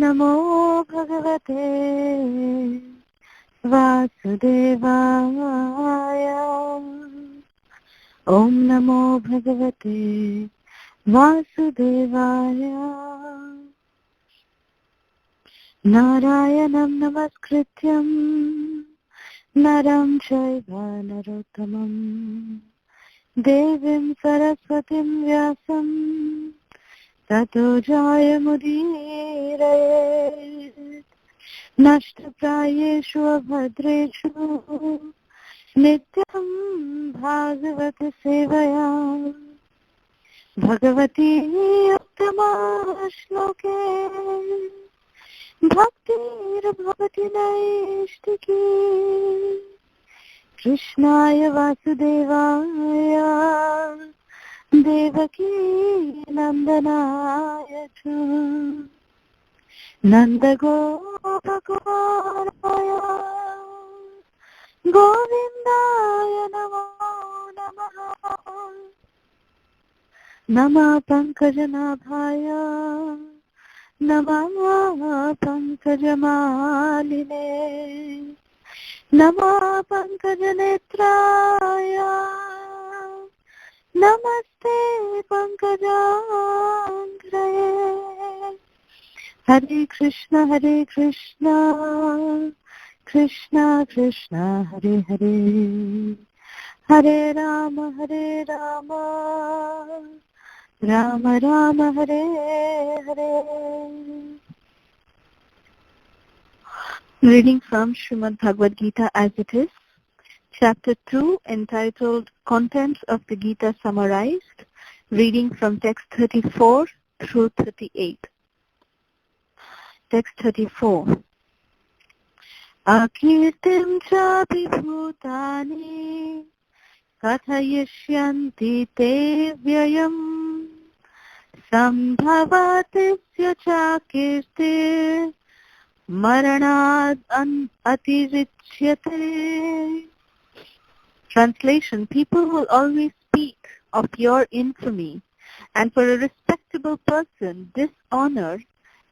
Namo Bhagavate Vasudevaya. Om Namo Bhagavate Vasudevaya. Narayanam Namaskrityam Naram Chaiva Narottamam Devim Saraswatim Vyasam Tato Jayamudire Nashtaprayeshu Abhadreshu Nityam Bhagavata Sevaya Bhagavati Uttama Shloke Bhaktir Bhavati Naishtiki Krishnaya Vasudevaya Devaki Nandanaya Chu Nanda Gopakumaraya Govindaya Namo Namaha Nama Pankajanabhaya Nama Pankajamaline Nama Pankajanetraya Namaste Pankajangraye Hare Krishna Krishna Krishna Hare Hare Hare Rama Rama Rama Hare Hare. Reading from Srimad Bhagavad Gita as it is, Chapter 2, entitled Contents of the Gita Summarized, reading from text 34 through 38. Text 34. Akirtim cha vibhutani kathayishyanti te vyayam sambhavatisya cha kirti maranad atirichyate. Translation: people will always speak of your infamy, and for a respectable person, dishonor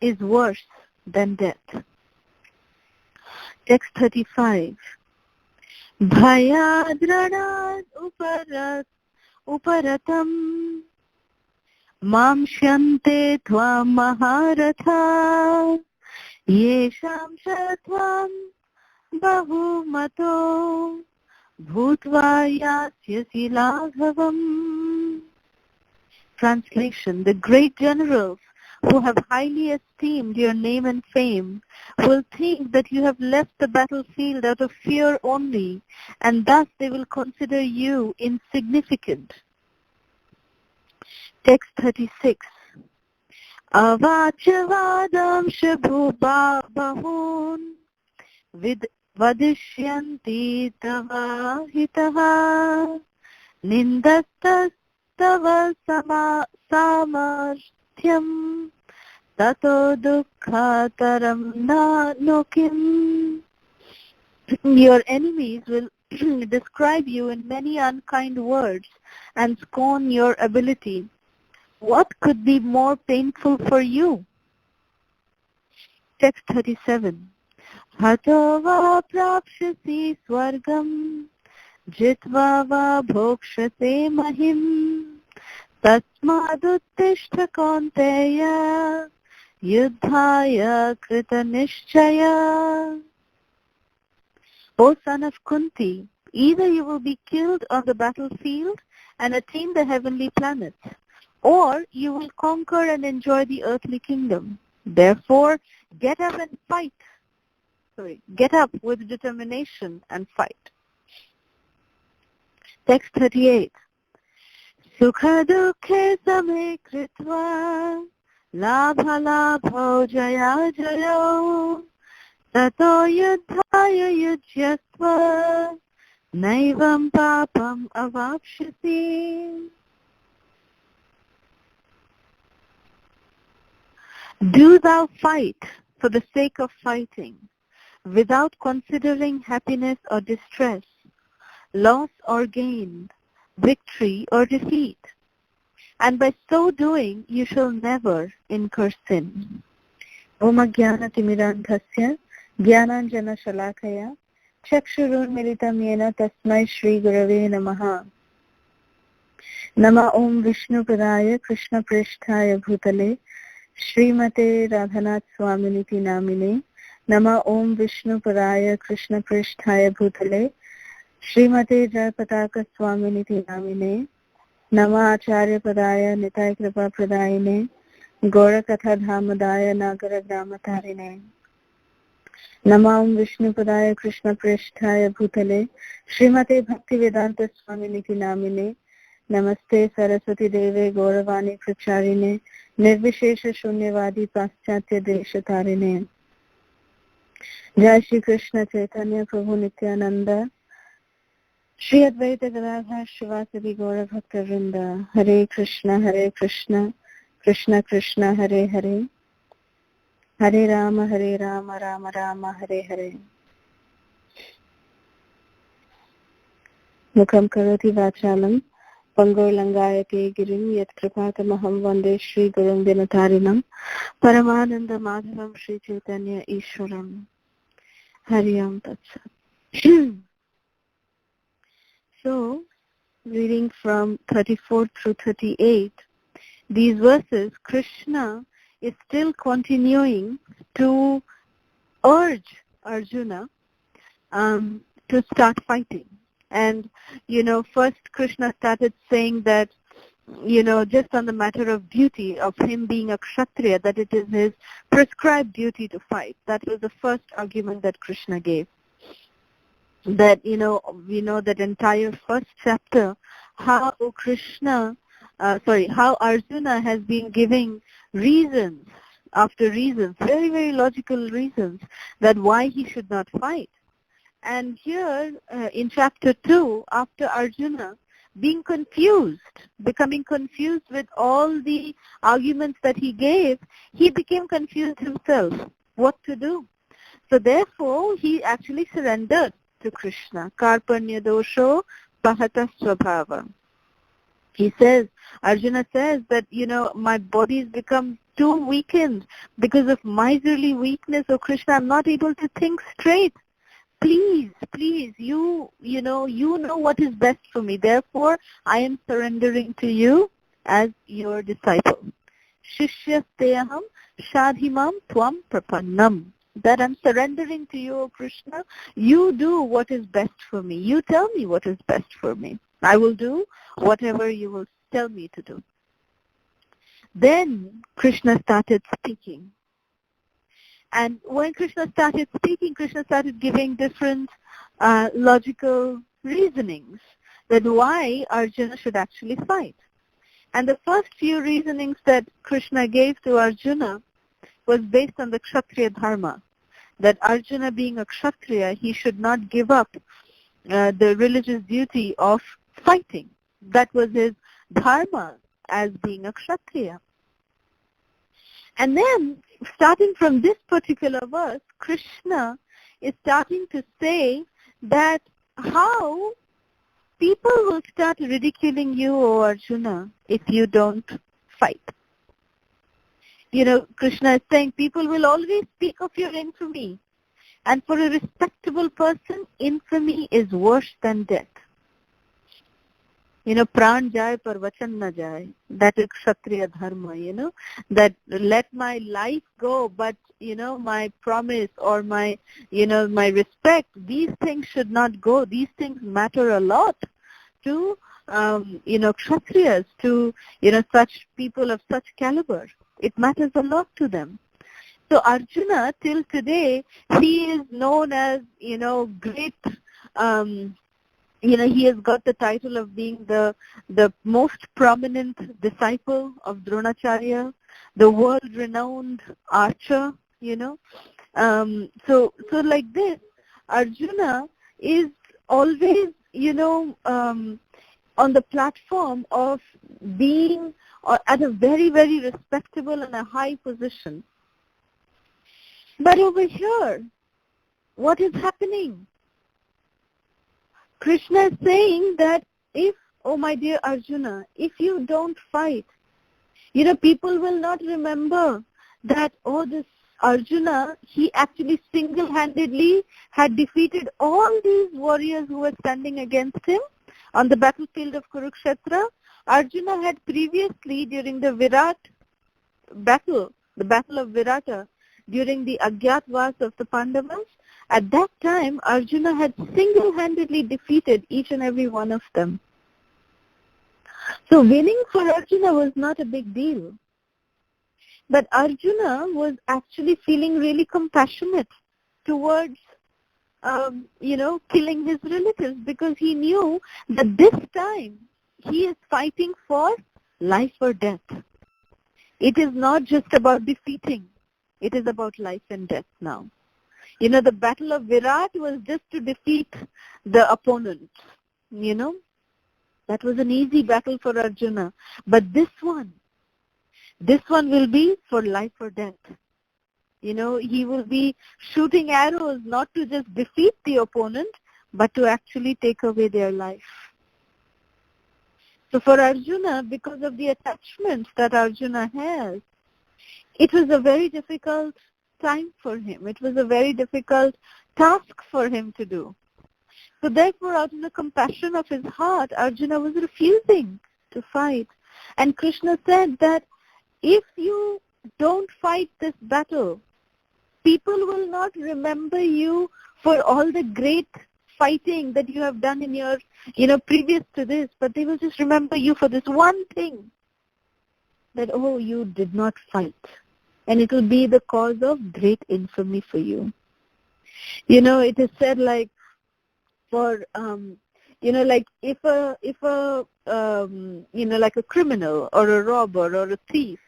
is worse than death. Text 35. Bhayadranad uparatam mam shyante tvam maharatha yesham shatvam bahumato Bhutva yasyasi laghavam. Translation: the great generals who have highly esteemed your name and fame will think that you have left the battlefield out of fear only, and thus they will consider you insignificant. Text 36. Avachavadam shabhuba bahun vid vadishyanti tava hitaha nindastas tava samarthyam tato dukkataram nanukim. Your enemies will describe you in many unkind words and scorn your ability. What could be more painful for you? Text 37. Hato va prapshasi swargam jitva va bhokshase mahim tasmaduttishta kaunteya yuddhaya krita nishchaya. O son of Kunti, either you will be killed on the battlefield and attain the heavenly planets, or you will conquer and enjoy the earthly kingdom. Therefore, get up and fight. Get up with determination and fight. Text 38. Sukha dukhe same kritva labha labho jaya jayo tato yuddhaya yujyasva naivam papam avapshasi. Do thou fight for the sake of fighting, without considering happiness or distress, loss or gain, victory or defeat, and by so doing you shall never incur sin. Om Ajnanatimirandhasya Jnananjana Shalakaya Chakshurunmilitam Yena Tasmai Shri Gurave Namaha. Nama Om Vishnu Padaya Krishna Pristhaya Bhutale Srimate Radhanath Swaminiti Namine. Nama Om Vishnu Padaya Krishna Pristhaya Bhutale Srimate Jayapataka Swaminiti Namine. Nama Acharya Padaya Nitai Kripa Pradayine Gora Katha Dhamadaya Nagara Gramatarine. Nama Om Vishnu Padaya Krishna Pristhaya Bhutale Srimate Bhaktivedanta Swaminiti Namine. Namaste Saraswati Deve Gauravani Pracharine Nirvishesha Shunyavadi Paschatya Deshatarine. Jai Shri Krishna Chaitanya Prabhu Nityananda Shri Advaita Gadadhar Shivasadi Gaura Bhakta Vrinda. Hare Krishna Krishna Krishna Hare Hare Hare Rama Rama Rama Hare Hare. Mukam Karoti Vachalam Pango Langayate Girim Yat Kripatamaham Vande Shri Gurum Dinatarinam Paramananda Madhavam Shri Chaitanya Ishwaram. Hariyam Tatsat. So, reading from 34 through 38, these verses, Krishna is still continuing to urge Arjuna to start fighting. And, first Krishna started saying that, just on the matter of duty of him being a Kshatriya, that it is his prescribed duty to fight. That was the first argument that Krishna gave. That, that entire first chapter, how Arjuna has been giving reasons after reasons, very, very logical reasons, that why he should not fight. And here, in chapter 2, after Arjuna being confused, becoming confused with all the arguments that he gave, he became confused himself, what to do. So therefore, he actually surrendered to Krishna. Karpanya dosho pahata swabhava. He says, Arjuna says that, my body's become too weakened because of miserly weakness. Oh Krishna, I'm not able to think straight. Please, you know what is best for me. Therefore, I am surrendering to you as your disciple. Shishyasteyaham shadhimam tvam prapannam. That I'm surrendering to you, O Krishna. You do what is best for me. You tell me what is best for me. I will do whatever you will tell me to do. Then Krishna started speaking. And when Krishna started speaking, Krishna started giving different logical reasonings that why Arjuna should actually fight. And the first few reasonings that Krishna gave to Arjuna was based on the Kshatriya dharma. That Arjuna being a Kshatriya, he should not give up the religious duty of fighting. That was his dharma as being a Kshatriya. And then, starting from this particular verse, Krishna is starting to say that how people will start ridiculing you, O Arjuna, if you don't fight. Krishna is saying people will always speak of your infamy. And for a respectable person, infamy is worse than death. Pran jai par vachan na jai. That is Kshatriya dharma, that let my life go, but, my promise or my respect, these things should not go. These things matter a lot to, Kshatriyas, to, such people of such caliber. It matters a lot to them. So Arjuna, till today, he is known as, great, he has got the title of being the most prominent disciple of Dronacharya, the world-renowned archer, So like this, Arjuna is always, on the platform of being at a very, very respectable and a high position. But over here, what is happening? Krishna is saying that if, oh my dear Arjuna, if you don't fight, people will not remember that, oh, this Arjuna, he actually single-handedly had defeated all these warriors who were standing against him on the battlefield of Kurukshetra. Arjuna had previously, during the Virat battle, the battle of Virata, during the Agyatvas of the Pandavas, at that time Arjuna had single-handedly defeated each and every one of them. So winning for Arjuna was not a big deal. But Arjuna was actually feeling really compassionate towards, killing his relatives, because he knew that this time he is fighting for life or death. It is not just about defeating. It is about life and death now. The battle of Virat was just to defeat the opponent. That was an easy battle for Arjuna. But this one will be for life or death. He will be shooting arrows not to just defeat the opponent, but to actually take away their life. So for Arjuna, because of the attachments that Arjuna has, it was a very difficult time for him. It was a very difficult task for him to do. So therefore, out of the compassion of his heart, Arjuna was refusing to fight. And Krishna said that if you don't fight this battle, people will not remember you for all the great fighting that you have done in your, previous to this, but they will just remember you for this one thing, that, oh, you did not fight. And it will be the cause of great infamy for you. It is said like, for, like if a like a criminal or a robber or a thief,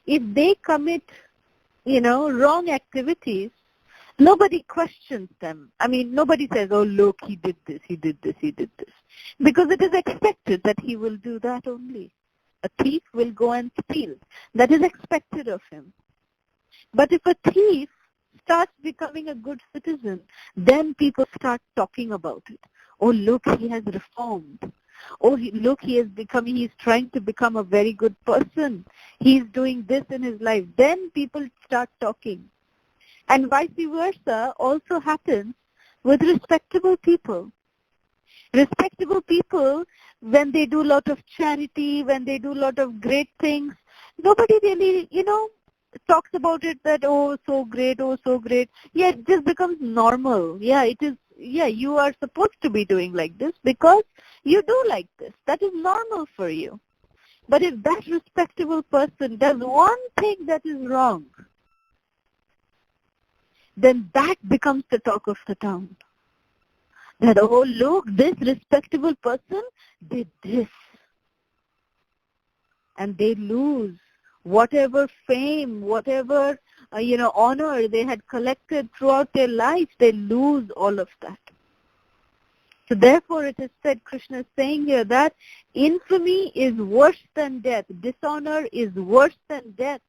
if they commit, wrong activities, nobody questions them. I mean, nobody says, oh, look, he did this, he did this, he did this. Because it is expected that he will do that only. A thief will go and steal. That is expected of him. But if a thief starts becoming a good citizen, then people start talking about it. Oh, look, he has reformed. Oh, look, he's trying to become a very good person. He's doing this in his life. Then people start talking. And vice versa also happens with respectable people. Respectable people, when they do a lot of charity, when they do a lot of great things, nobody really, talks about it that, oh, so great, oh, so great. Yeah, it just becomes normal. Yeah, it is. Yeah, you are supposed to be doing like this because you do like this. That is normal for you. But if that respectable person does one thing that is wrong, then that becomes the talk of the town. That, oh, look, this respectable person did this. And they lose whatever fame, whatever, honor they had collected throughout their life. They lose all of that. So therefore it is said, Krishna is saying here that infamy is worse than death. Dishonor is worse than death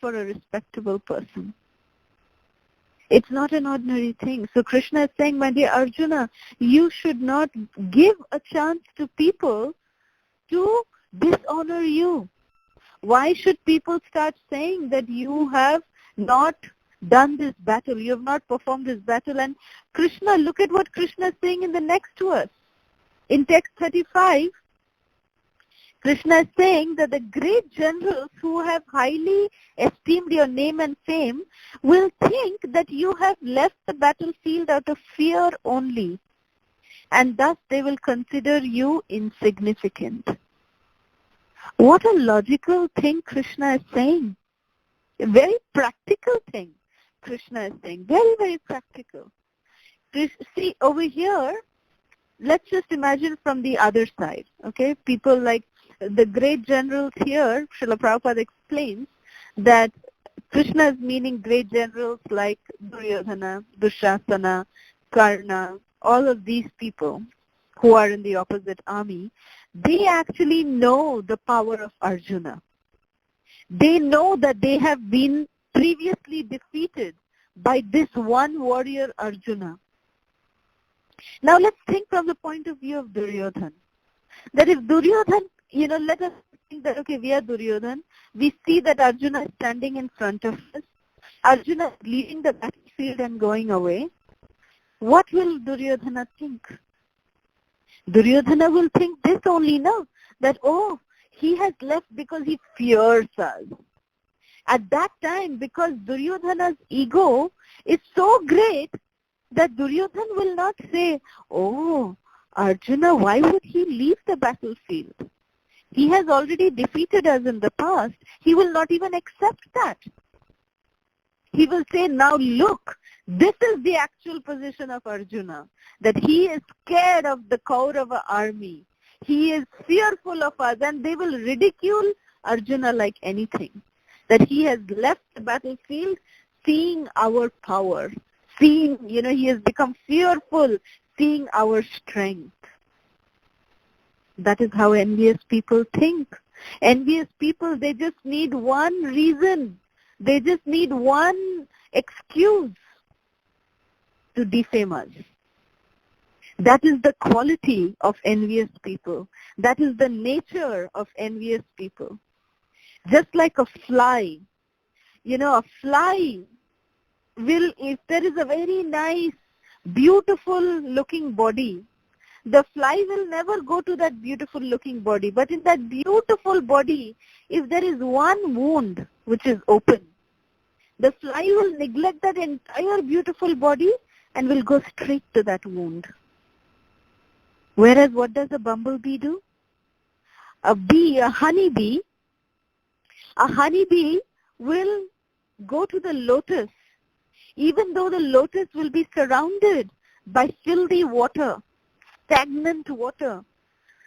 for a respectable person. It's not an ordinary thing. So Krishna is saying, my dear Arjuna, you should not give a chance to people to dishonor you. Why should people start saying that you have not done this battle, you have not performed this battle? And Krishna, look at what Krishna is saying in the next verse. In text 35, Krishna is saying that the great generals who have highly esteemed your name and fame will think that you have left the battlefield out of fear only, and thus they will consider you insignificant. What a logical thing Krishna is saying. A very practical thing Krishna is saying. Very, very practical. See, over here, let's just imagine from the other side, okay? People like the great generals here, Srila Prabhupada explains that Krishna is meaning great generals like Duryodhana, Dushasana, Karna, all of these people who are in the opposite army. They actually know the power of Arjuna. They know that they have been previously defeated by this one warrior Arjuna. Now let's think from the point of view of Duryodhana. That if Duryodhana, let us think that, okay, we are Duryodhana. We see that Arjuna is standing in front of us. Arjuna is leaving the battlefield and going away, what will Duryodhana think? Duryodhana will think this only, no? That, oh, he has left because he fears us. At that time, because Duryodhana's ego is so great that Duryodhana will not say, oh, Arjuna, why would he leave the battlefield? He has already defeated us in the past. He will not even accept that. He will say, now look, this is the actual position of Arjuna, that he is scared of the Kaurava army. He is fearful of us, and they will ridicule Arjuna like anything. That he has left the battlefield seeing our power, seeing, he has become fearful, seeing our strength. That is how envious people think. Envious people, they just need one reason. They just need one excuse to defame us. That is the quality of envious people. That is the nature of envious people. Just like a fly. A fly will, if there is a very nice, beautiful looking body, the fly will never go to that beautiful looking body. But in that beautiful body, if there is one wound which is open, the fly will neglect that entire beautiful body and will go straight to that wound. Whereas what does a bumblebee do? A honeybee will go to the lotus, even though the lotus will be surrounded by filthy water, stagnant water.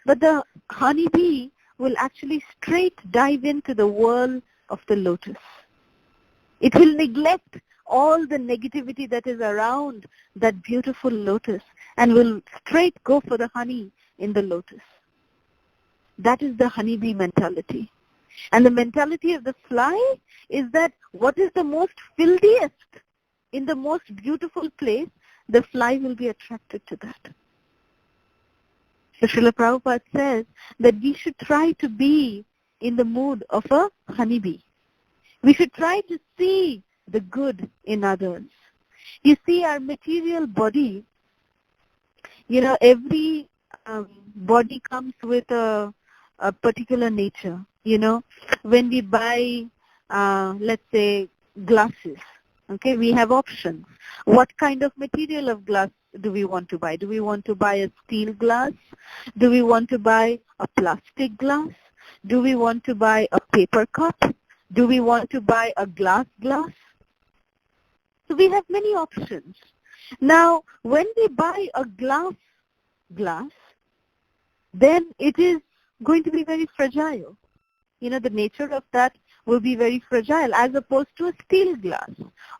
But the honeybee will actually straight dive into the whirl of the lotus. It will neglect all the negativity that is around that beautiful lotus and will straight go for the honey in the lotus. That is the honeybee mentality. And the mentality of the fly is that what is the most filthiest in the most beautiful place, the fly will be attracted to that. So Srila Prabhupada says that we should try to be in the mood of a honeybee. We should try to see the good in others. You see, our material body, every body comes with a particular nature. When we buy, let's say, glasses, okay, we have options. What kind of material of glass do we want to buy? Do we want to buy a steel glass? Do we want to buy a plastic glass? Do we want to buy a paper cup? Do we want to buy a glass? So we have many options. Now, when we buy a glass, then it is going to be very fragile. The nature of that will be very fragile as opposed to a steel glass,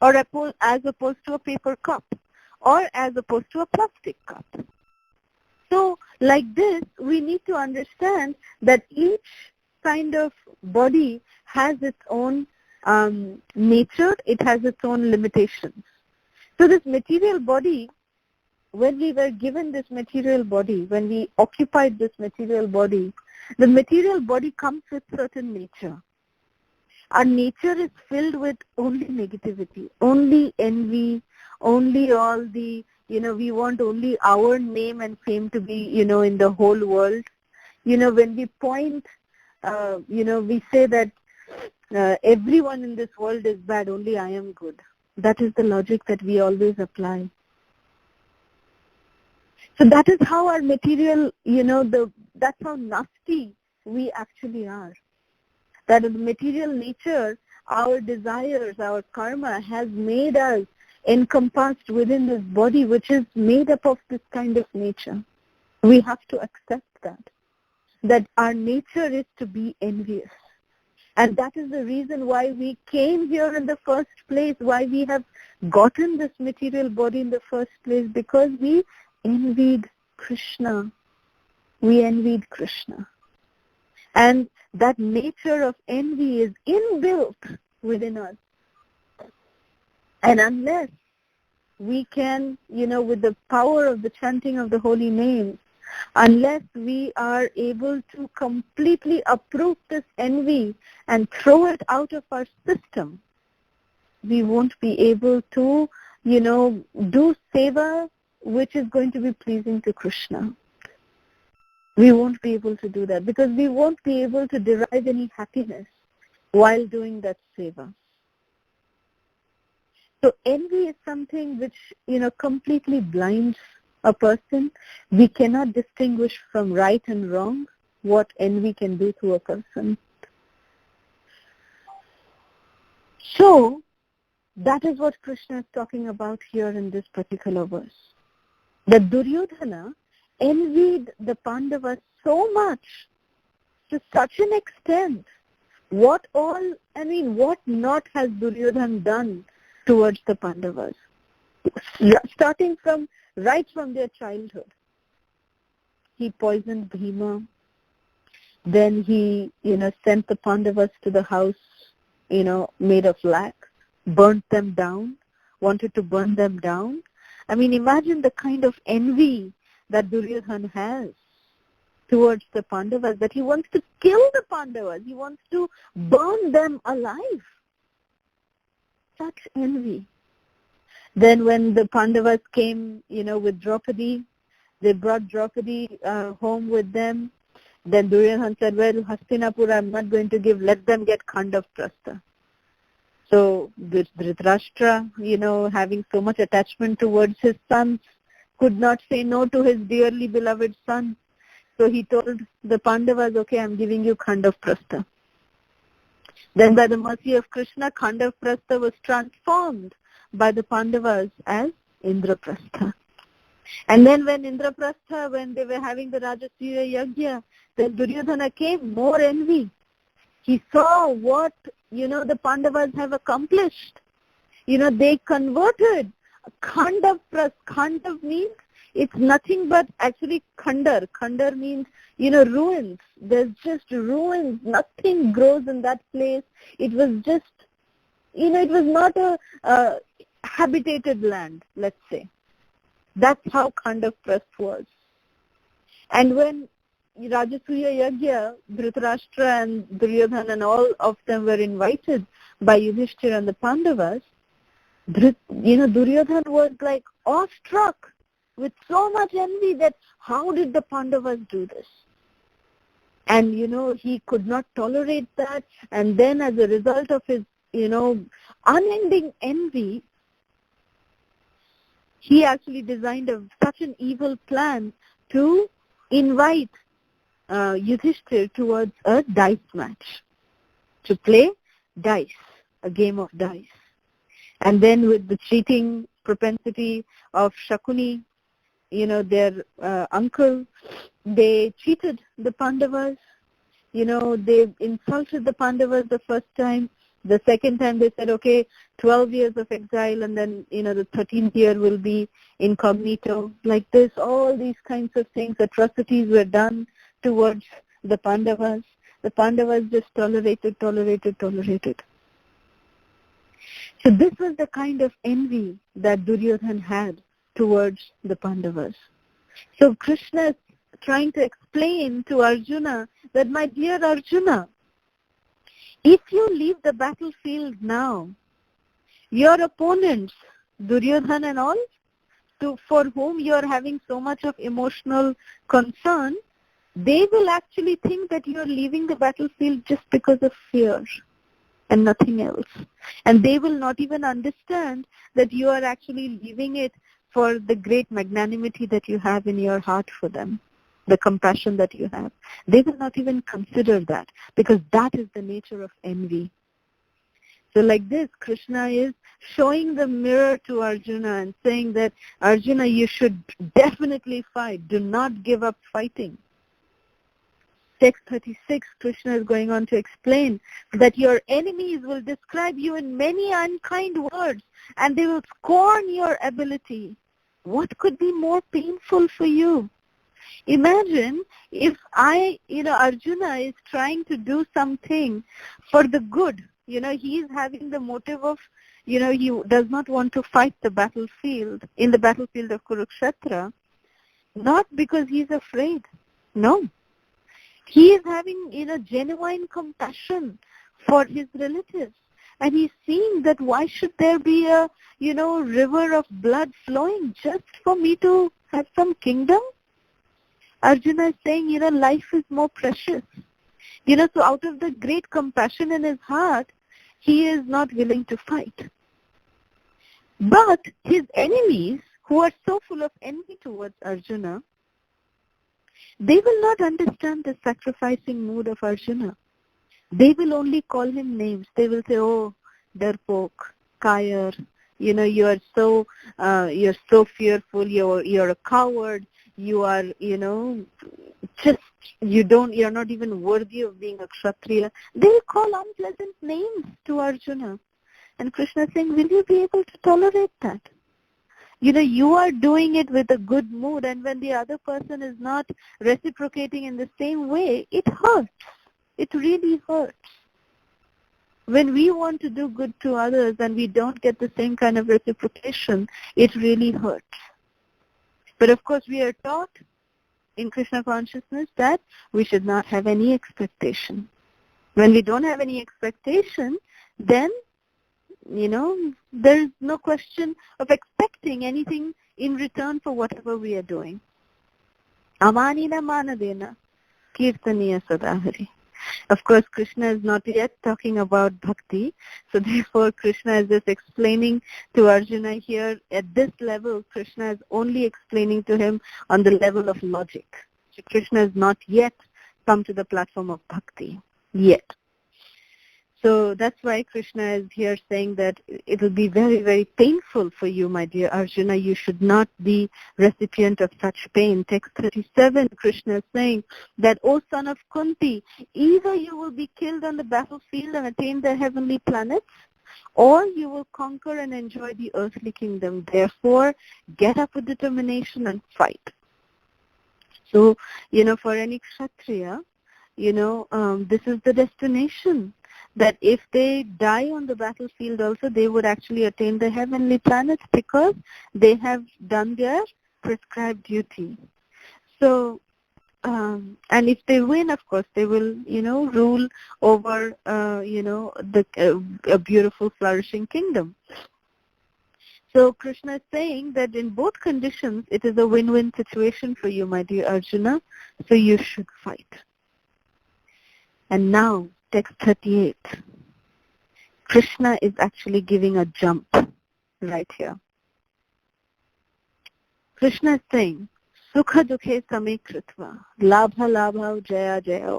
or as opposed to a paper cup, or as opposed to a plastic cup. So like this, we need to understand that each kind of body has its own nature, it has its own limitations. So this material body, when we were given this material body, when we occupied this material body, the material body comes with certain nature. Our nature is filled with only negativity, only envy, only all the, we want only our name and fame to be, in the whole world. When we point, we say that everyone in this world is bad, only I am good. That is the logic that we always apply. So that is how our material, that's how nasty we actually are. That the material nature, our desires, our karma has made us encompassed within this body which is made up of this kind of nature. We have to accept that our nature is to be envious. And that is the reason why we came here in the first place, why we have gotten this material body in the first place, because we envied Krishna. We envied Krishna. And that nature of envy is inbuilt within us. And unless we can, with the power of the chanting of the holy names, unless we are able to completely uproot this envy and throw it out of our system, We won't be able to, do seva which is going to be pleasing to Krishna. We won't be able to do that because we won't be able to derive any happiness while doing that seva. So envy is something which, completely blinds a person. We cannot distinguish from right and wrong what envy can do to a person. So, that is what Krishna is talking about here in this particular verse. That Duryodhana envied the Pandavas so much, to such an extent. What not has Duryodhana done towards the Pandavas? Starting right from their childhood. He poisoned Bhima. Then he, sent the Pandavas to the house, made of flax, burnt them down, wanted to burn them down. Imagine the kind of envy that Duryodhana has towards the Pandavas, that he wants to kill the Pandavas. He wants to burn them alive. Such envy. Then when the Pandavas came, with Draupadi, they brought Draupadi home with them. Then Duryodhana said, well, Hastinapur I'm not going to give, let them get Khandav Prastha. So Dhritarashtra, having so much attachment towards his sons, could not say no to his dearly beloved son. So he told the Pandavas, okay, I'm giving you Khandav Prastha. Then by the mercy of Krishna, Khandav Prastha was transformed by the Pandavas as Indraprastha. And then when Indraprastha, when they were having the Rajasuya Yajna, then Duryodhana came, more envy. He saw what, the Pandavas have accomplished. They converted. Khandav means, it's nothing but actually Khandar. Khandar means, ruins. There's just ruins. Nothing grows in that place. It was just, it was not a habitated land, let's say. That's how Khandav Prastha was. And when Rajasuya Yajna, Dhritarashtra and Duryodhana and all of them were invited by Yudhishthira and the Pandavas, Duryodhana was like awestruck with so much envy that how did the Pandavas do this? And, he could not tolerate that. And then as a result of his, unending envy, he actually designed such an evil plan to invite Yudhishthira towards a dice match, to play dice, a game of dice. And then with the cheating propensity of Shakuni, their uncle, they cheated the Pandavas. They insulted the Pandavas the first time. The second time they said, okay, 12 years of exile, and then, the 13th year will be incognito. Like this, all these kinds of things, atrocities were done towards the Pandavas. The Pandavas just tolerated. So this was the kind of envy that Duryodhana had towards the Pandavas. So Krishna is trying to explain to Arjuna that, my dear Arjuna, if you leave the battlefield now, your opponents, Duryodhana and all, for whom you are having so much of emotional concern, they will actually think that you are leaving the battlefield just because of fear and nothing else. And they will not even understand that you are actually leaving it for the great magnanimity that you have in your heart for them, the compassion that you have. They will not even consider that, because that is the nature of envy. So like this, Krishna is showing the mirror to Arjuna and saying that, Arjuna, you should definitely fight. Do not give up fighting. Text 36, Krishna is going on to explain that your enemies will describe you in many unkind words and they will scorn your ability. What could be more painful for you? Imagine if Arjuna is trying to do something for the good. He is having the motive of, he does not want to fight in the battlefield of Kurukshetra, not because he's afraid. No. He is having, genuine compassion for his relatives. And he's seeing that why should there be a, river of blood flowing just for me to have some kingdom? Arjuna is saying, life is more precious. So out of the great compassion in his heart, he is not willing to fight. But his enemies, who are so full of envy towards Arjuna, they will not understand the sacrificing mood of Arjuna. They will only call him names. They will say, oh, Darpok, Kayar, you're so fearful, you're a coward, you are, you're not even worthy of being a Kshatriya. They will call unpleasant names to Arjuna. And Krishna is saying, will you be able to tolerate that? You are doing it with a good mood, and when the other person is not reciprocating in the same way, it hurts. It really hurts. When we want to do good to others and we don't get the same kind of reciprocation, it really hurts. But of course, we are taught in Krishna consciousness that we should not have any expectation. When we don't have any expectation, then, there is no question of expecting anything in return for whatever we are doing. Amanina manadena kirtaniya sadahari. Of course, Krishna is not yet talking about bhakti. So therefore, Krishna is just explaining to Arjuna here at this level. Krishna is only explaining to him on the level of logic. So Krishna has not yet come to the platform of bhakti. Yet. So that's why Krishna is here saying that it will be very, very painful for you, my dear Arjuna. You should not be recipient of such pain. Text 37, Krishna is saying that, O son of Kunti, either you will be killed on the battlefield and attain the heavenly planets, or you will conquer and enjoy the earthly kingdom. Therefore, get up with determination and fight. So, for any Kshatriya, this is the destination. That if they die on the battlefield also, they would actually attain the heavenly planets because they have done their prescribed duty. So, and if they win, of course, they will, rule over, a beautiful, flourishing kingdom. So Krishna is saying that in both conditions, it is a win-win situation for you, my dear Arjuna. So you should fight. And now, text 38. Krishna is actually giving a jump right here. Krishna is saying, Sukha dukhe same kritva, labha labha jaya jaya,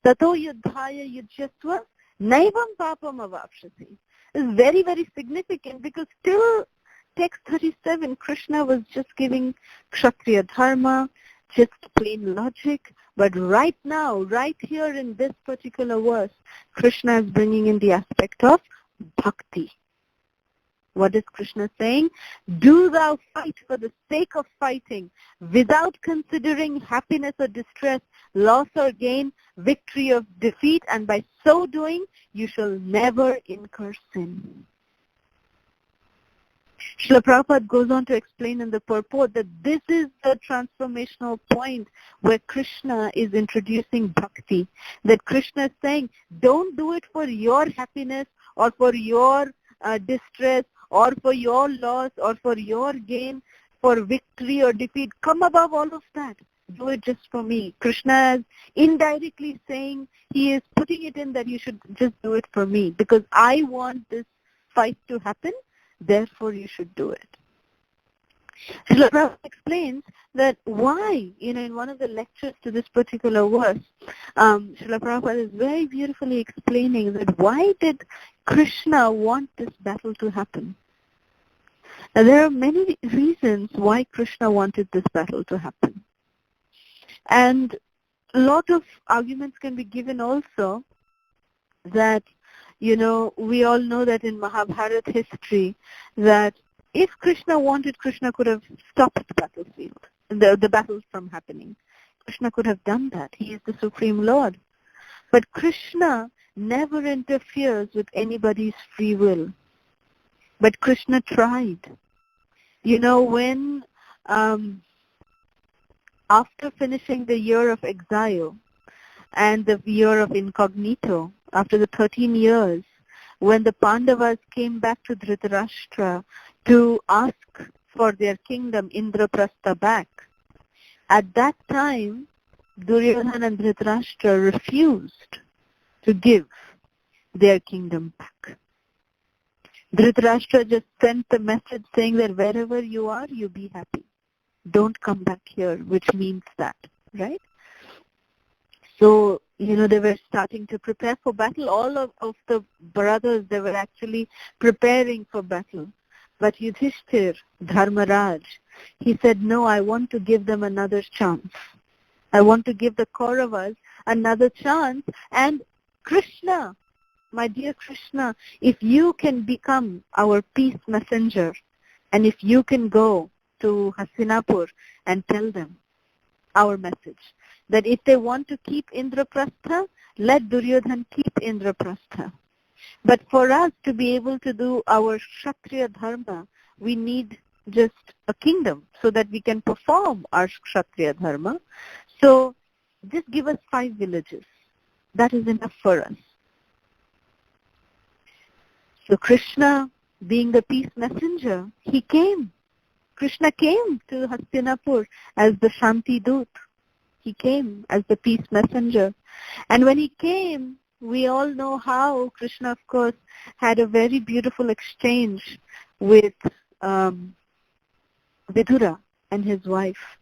tato yudhaya yudhyasva, naivam papam avapshasi. It's very, very significant because till text 37, Krishna was just giving Kshatriya dharma, just plain logic. But right now, right here in this particular verse, Krishna is bringing in the aspect of bhakti. What is Krishna saying? Do thou fight for the sake of fighting, without considering happiness or distress, loss or gain, victory or defeat, and by so doing, you shall never incur sin. Srila Prabhupada goes on to explain in the purport that this is the transformational point where Krishna is introducing bhakti. That Krishna is saying, don't do it for your happiness or for your distress or for your loss or for your gain, for victory or defeat. Come above all of that. Do it just for me. Krishna is indirectly saying, he is putting it in that you should just do it for me because I want this fight to happen. Therefore, you should do it. Srila Prabhupada explains that why, in one of the lectures to this particular verse, Srila Prabhupada is very beautifully explaining that why did Krishna want this battle to happen? Now, there are many reasons why Krishna wanted this battle to happen. And a lot of arguments can be given also that we all know that in Mahabharata history that if Krishna wanted, Krishna could have stopped the battlefield, the battles from happening. Krishna could have done that. He is the Supreme Lord. But Krishna never interferes with anybody's free will. But Krishna tried. When after finishing the year of exile and the year of incognito, after the 13 years, when the Pandavas came back to Dhritarashtra to ask for their kingdom, Indraprastha, back, at that time, Duryodhana and Dhritarashtra refused to give their kingdom back. Dhritarashtra just sent the message saying that wherever you are, you be happy. Don't come back here, which means that, right? So, they were starting to prepare for battle. All of the brothers, they were actually preparing for battle. But Yudhishthir, Dharmaraj, he said, no, I want to give them another chance. I want to give the Kauravas another chance. And Krishna, my dear Krishna, if you can become our peace messenger, and if you can go to Hastinapur and tell them our message, that if they want to keep Indraprastha, let Duryodhan keep Indraprastha. But for us to be able to do our Kshatriya Dharma, we need just a kingdom so that we can perform our Kshatriya Dharma. So just give us 5 villages. That is enough for us. So Krishna, being the peace messenger, he came. Krishna came to Hastinapur as the Shanti Dut. He came as the peace messenger. And when he came, we all know how Krishna, of course, had a very beautiful exchange with Vidura and his wife.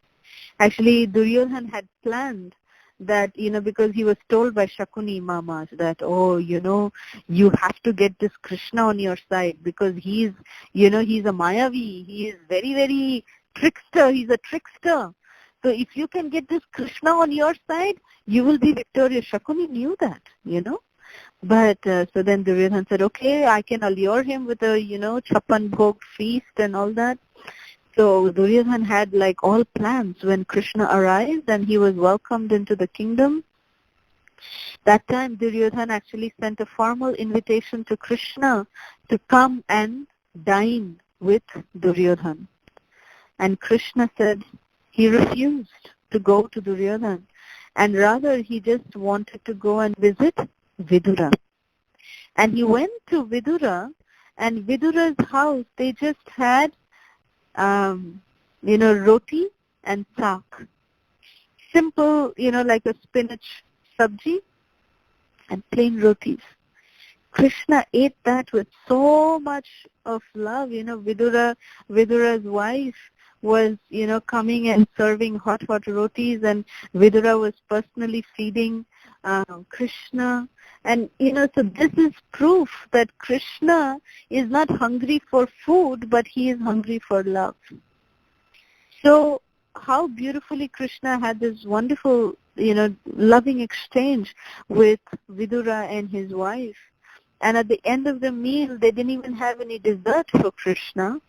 Actually, Duryodhan had planned that, because he was told by Shakuni Mamas that, you have to get this Krishna on your side because he's a Mayavi. He is very, very trickster. He's a trickster. So if you can get this Krishna on your side, you will be victorious. Shakuni knew that, But so then Duryodhan said, okay, I can allure him with a, Chapan Bhog feast and all that. So Duryodhan had all plans when Krishna arrived and he was welcomed into the kingdom. That time Duryodhan actually sent a formal invitation to Krishna to come and dine with Duryodhan. And Krishna said he refused to go to Duryodhan, and rather he just wanted to go and visit Vidura. And he went to Vidura, and Vidura's house, they just had roti and saag. Simple, like a spinach sabji and plain rotis. Krishna ate that with so much of love. Vidura's wife was, coming and serving hot rotis, and Vidura was personally feeding Krishna. And, so this is proof that Krishna is not hungry for food, but he is hungry for love. So how beautifully Krishna had this wonderful, loving exchange with Vidura and his wife. And at the end of the meal, they didn't even have any dessert for Krishna.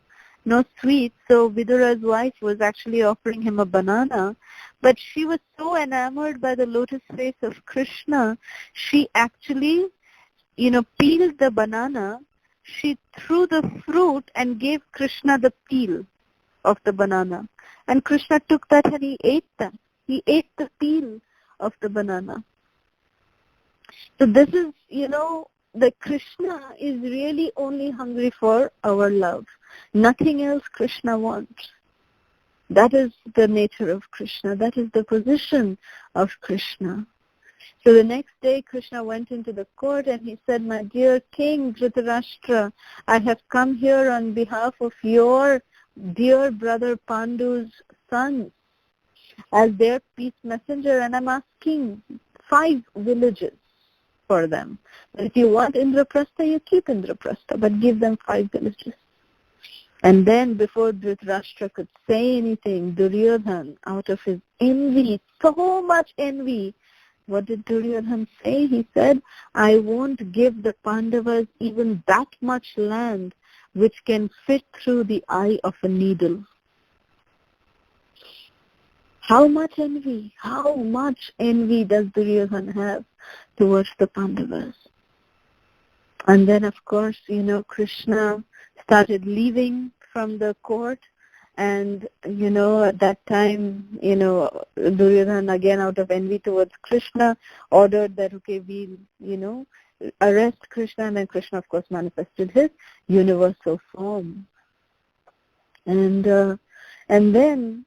No sweets. So Vidura's wife was actually offering him a banana. But she was so enamored by the lotus face of Krishna, she actually, peeled the banana. She threw the fruit and gave Krishna the peel of the banana. And Krishna took that and he ate that. He ate the peel of the banana. So this is, that Krishna is really only hungry for our love. Nothing else Krishna wants. That is the nature of Krishna. That is the position of Krishna. So the next day Krishna went into the court and he said, my dear King Dhritarashtra, I have come here on behalf of your dear brother Pandu's sons as their peace messenger, and I'm asking 5 villages for them. But if you want Indraprastha, you keep Indraprastha, but give them 5 villages. And then before Dhritarashtra could say anything, Duryodhan, out of his envy, so much envy, what did Duryodhan say? He said, I won't give the Pandavas even that much land which can fit through the eye of a needle. How much envy? How much envy does Duryodhan have towards the Pandavas? And then, of course, Krishna started leaving from the court. And, at that time, Duryodhan, again, out of envy towards Krishna, ordered that, okay, we'll, arrest Krishna, and then Krishna, of course, manifested his universal form. And then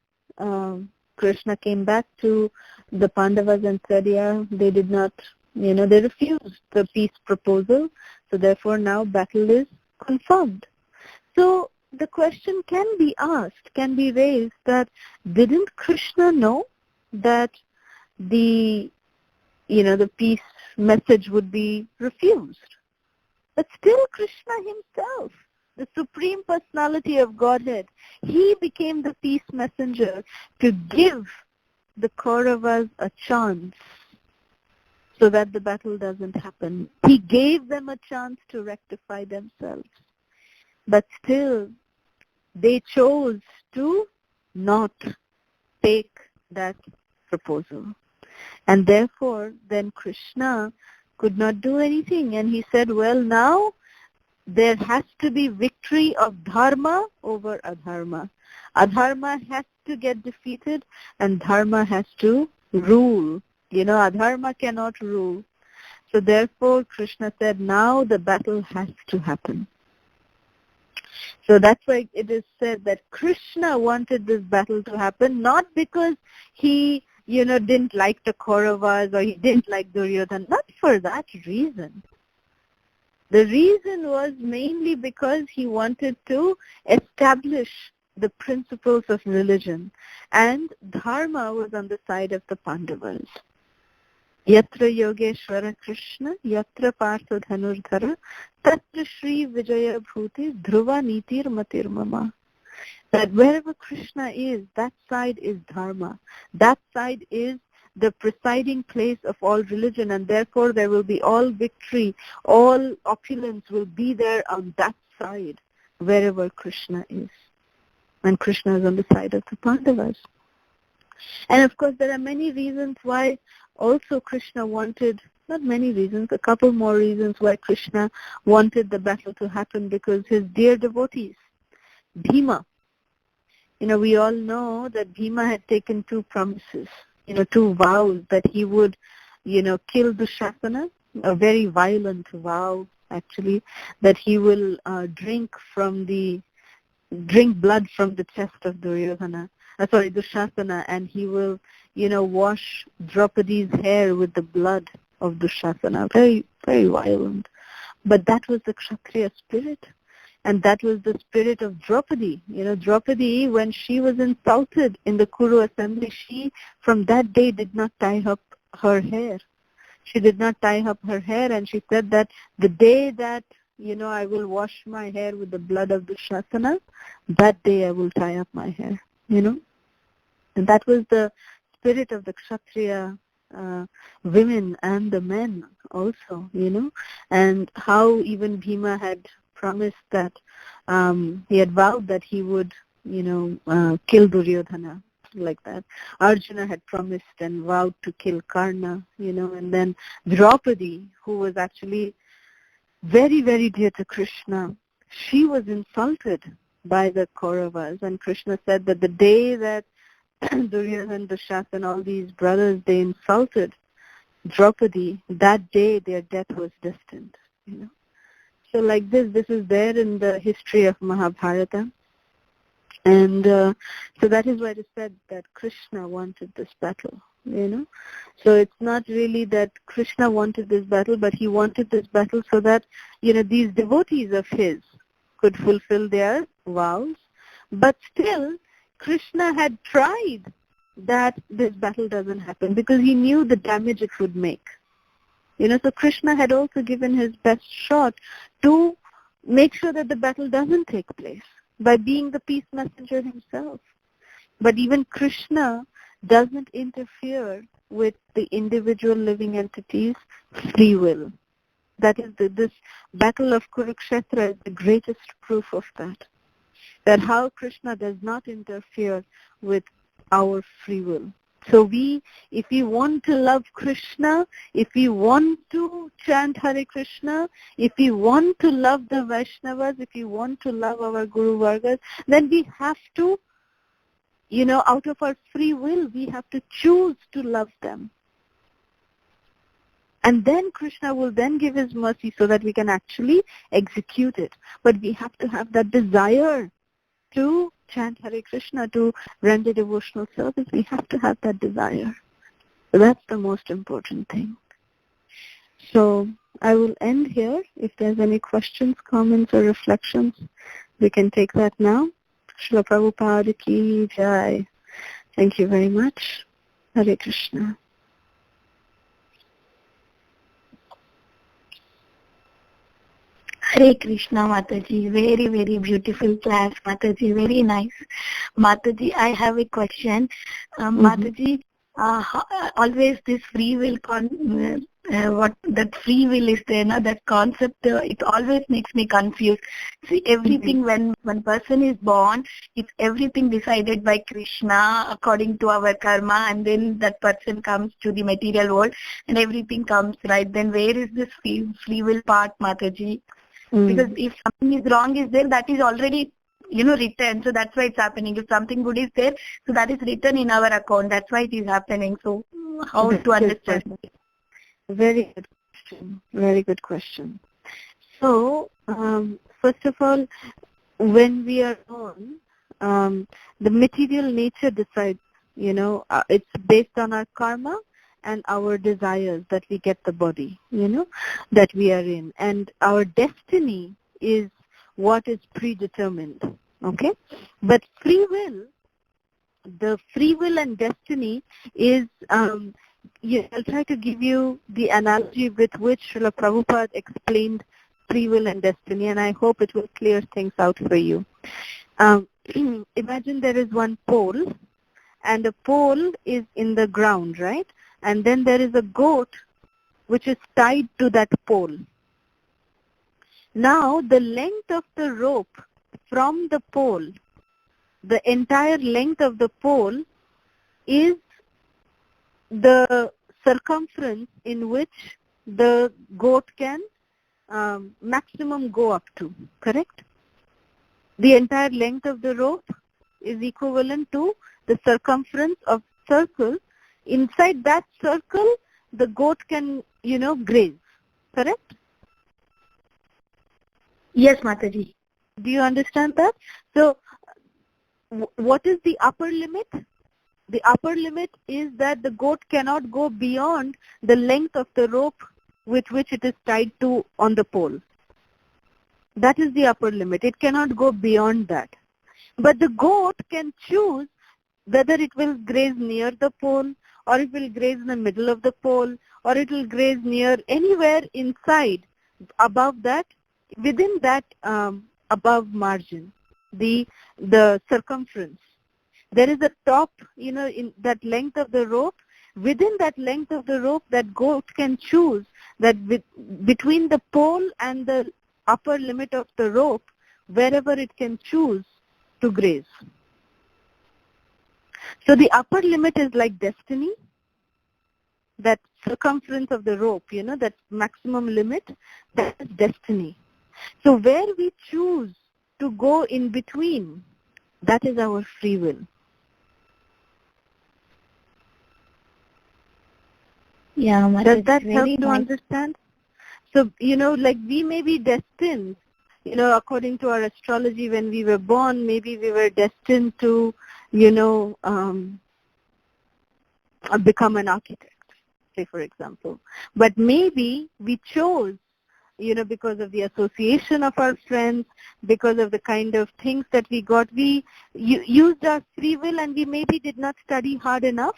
Krishna came back to the Pandavas and said, they did not, they refused the peace proposal. So therefore now battle is confirmed. So the question can be raised that didn't Krishna know that the peace message would be refused? But still Krishna himself, the Supreme Personality of Godhead, he became the peace messenger to give the Kauravas a chance so that the battle doesn't happen. He gave them a chance to rectify themselves. But still, they chose to not take that proposal. And therefore, then Krishna could not do anything. And he said, well, now there has to be victory of dharma over adharma. Adharma has to get defeated and dharma has to rule. Adharma cannot rule. So therefore, Krishna said, now the battle has to happen. So that's why it is said that Krishna wanted this battle to happen, not because he, didn't like the Kauravas or he didn't like Duryodhana, not for that reason. The reason was mainly because he wanted to establish the principles of religion, and dharma was on the side of the Pandavas. Yatra Yogeshwara Krishna, Yatra Partha Dhanurdhara, Tatra Shri Vijaya Bhuti, Dhruva Nitir Matir Mama. That wherever Krishna is, that side is dharma. That side is the presiding place of all religion, and therefore there will be all victory, all opulence will be there on that side, wherever Krishna is. And Krishna is on the side of the Pandavas. And of course there are many reasons why also Krishna wanted, not many reasons, a couple more reasons why Krishna wanted the battle to happen, because his dear devotees, Bhima, we all know that Bhima had taken two promises, two vows, that he would, kill Dushasana, a very violent vow actually, that he will drink blood from the chest of Dushasana, and he will, wash Draupadi's hair with the blood of Dushasana. Very, very violent. But that was the Kshatriya spirit. And that was the spirit of Draupadi. Draupadi, when she was insulted in the Kuru assembly, she, from that day, did not tie up her hair. She did not tie up her hair, and she said that the day that, I will wash my hair with the blood of Dushasana, that day I will tie up my hair, And that was the spirit of the Kshatriya women and the men also, and how even Bhima had promised that, he had vowed that he would, kill Duryodhana, like that. Arjuna had promised and vowed to kill Karna, and then Draupadi, who was actually very, very dear to Krishna, she was insulted by the Kauravas, and Krishna said that the day that Duryodhana, Dushasana, all these brothers, they insulted Draupadi, that day their death was destined, So like this is there in the history of Mahabharata. And so that is why it is said that Krishna wanted this battle, So it's not really that Krishna wanted this battle, but he wanted this battle so that, these devotees of his could fulfill their vows. But still, Krishna had tried that this battle doesn't happen because he knew the damage it would make. So Krishna had also given his best shot to make sure that the battle doesn't take place by being the peace messenger himself. But even Krishna doesn't interfere with the individual living entities' free will. That is, this battle of Kurukshetra is the greatest proof of that. That how Krishna does not interfere with our free will. So if we want to love Krishna, if we want to chant Hare Krishna, if we want to love the Vaishnavas, if we want to love our Guru Vargas, then we have to, out of our free will, we have to choose to love them. And then Krishna will then give his mercy so that we can actually execute it. But we have to have that desire to chant Hare Krishna, to render devotional service. We have to have that desire. So that's the most important thing. So I will end here. If there's any questions, comments, or reflections, we can take that now. Srila Prabhupada ki jai. Thank you very much. Hare Krishna. Hare Krishna, Mataji. Very, very beautiful class, Mataji. Very nice. Mataji, I have a question. Mataji, always this free will, what that free will is there, no? That concept, it always makes me confused. See, everything when one person is born, it's everything decided by Krishna according to our karma, and then that person comes to the material world and everything comes, right? Then where is this free will part, Mataji? Because if something is wrong is there, that is already, written. So that's why it's happening. If something good is there, so that is written in our account. That's why it is happening. So how to understand? Very good question. Very good question. So, first of all, when we are born, the material nature decides, it's based on our karma and our desires that we get the body, that we are in. And our destiny is what is predetermined, okay? But free will, the free will and destiny is, I'll try to give you the analogy with which Srila Prabhupada explained free will and destiny, and I hope it will clear things out for you. Imagine there is one pole, and the pole is in the ground, right? And then there is a goat which is tied to that pole. Now, the length of the rope from the pole, the entire length of the pole is the circumference in which the goat can maximum go up to, correct? The entire length of the rope is equivalent to the circumference of circle. Inside that circle, the goat can, graze, correct? Yes, Mataji. Do you understand that? So, what is the upper limit? The upper limit is that the goat cannot go beyond the length of the rope with which it is tied to on the pole. That is the upper limit. It cannot go beyond that. But the goat can choose whether it will graze near the pole, or it will graze in the middle of the pole, or it will graze near anywhere inside, above that, within that above margin, the circumference. There is a top, in that length of the rope. Within that length of the rope, that goat can choose that between the pole and the upper limit of the rope, wherever it can choose to graze. So the upper limit is like destiny, that circumference of the rope, that maximum limit, that is destiny. So where we choose to go in between, that is our free will. Yeah, does that help to understand? So, like we may be destined, according to our astrology, when we were born, maybe we were destined to, become an architect, say for example. But maybe we chose, because of the association of our friends, because of the kind of things that we got, we used our free will and we maybe did not study hard enough.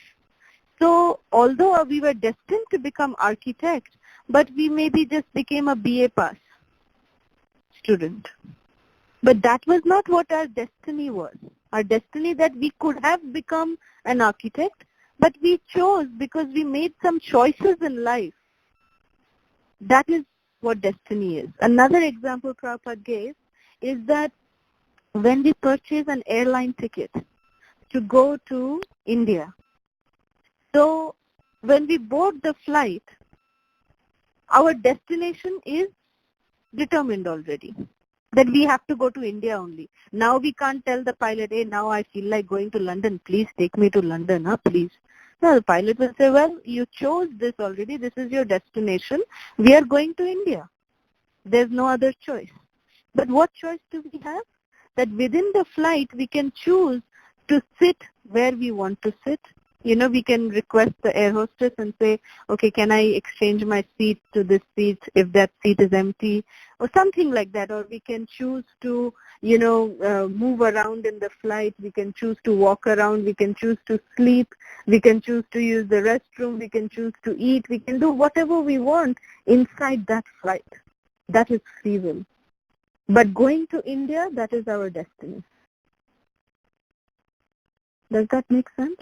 So although we were destined to become architect, but we maybe just became a BA pass student. But that was not what our destiny was. Our destiny that we could have become an architect, but we chose because we made some choices in life. That is what destiny is. Another example Prabhupada gave is that when we purchase an airline ticket to go to India, so when we board the flight, our destination is determined already, that we have to go to India only. Now we can't tell the pilot, hey, now I feel like going to London, please take me to London, please. No, the pilot will say, well, you chose this already. This is your destination. We are going to India. There's no other choice. But what choice do we have? That within the flight, we can choose to sit where we want to sit. You know, we can request the air hostess and say, okay, can I exchange my seat to this seat if that seat is empty, or something like that. Or we can choose to, move around in the flight. We can choose to walk around. We can choose to sleep. We can choose to use the restroom. We can choose to eat. We can do whatever we want inside that flight. That is free will. But going to India, that is our destiny. Does that make sense?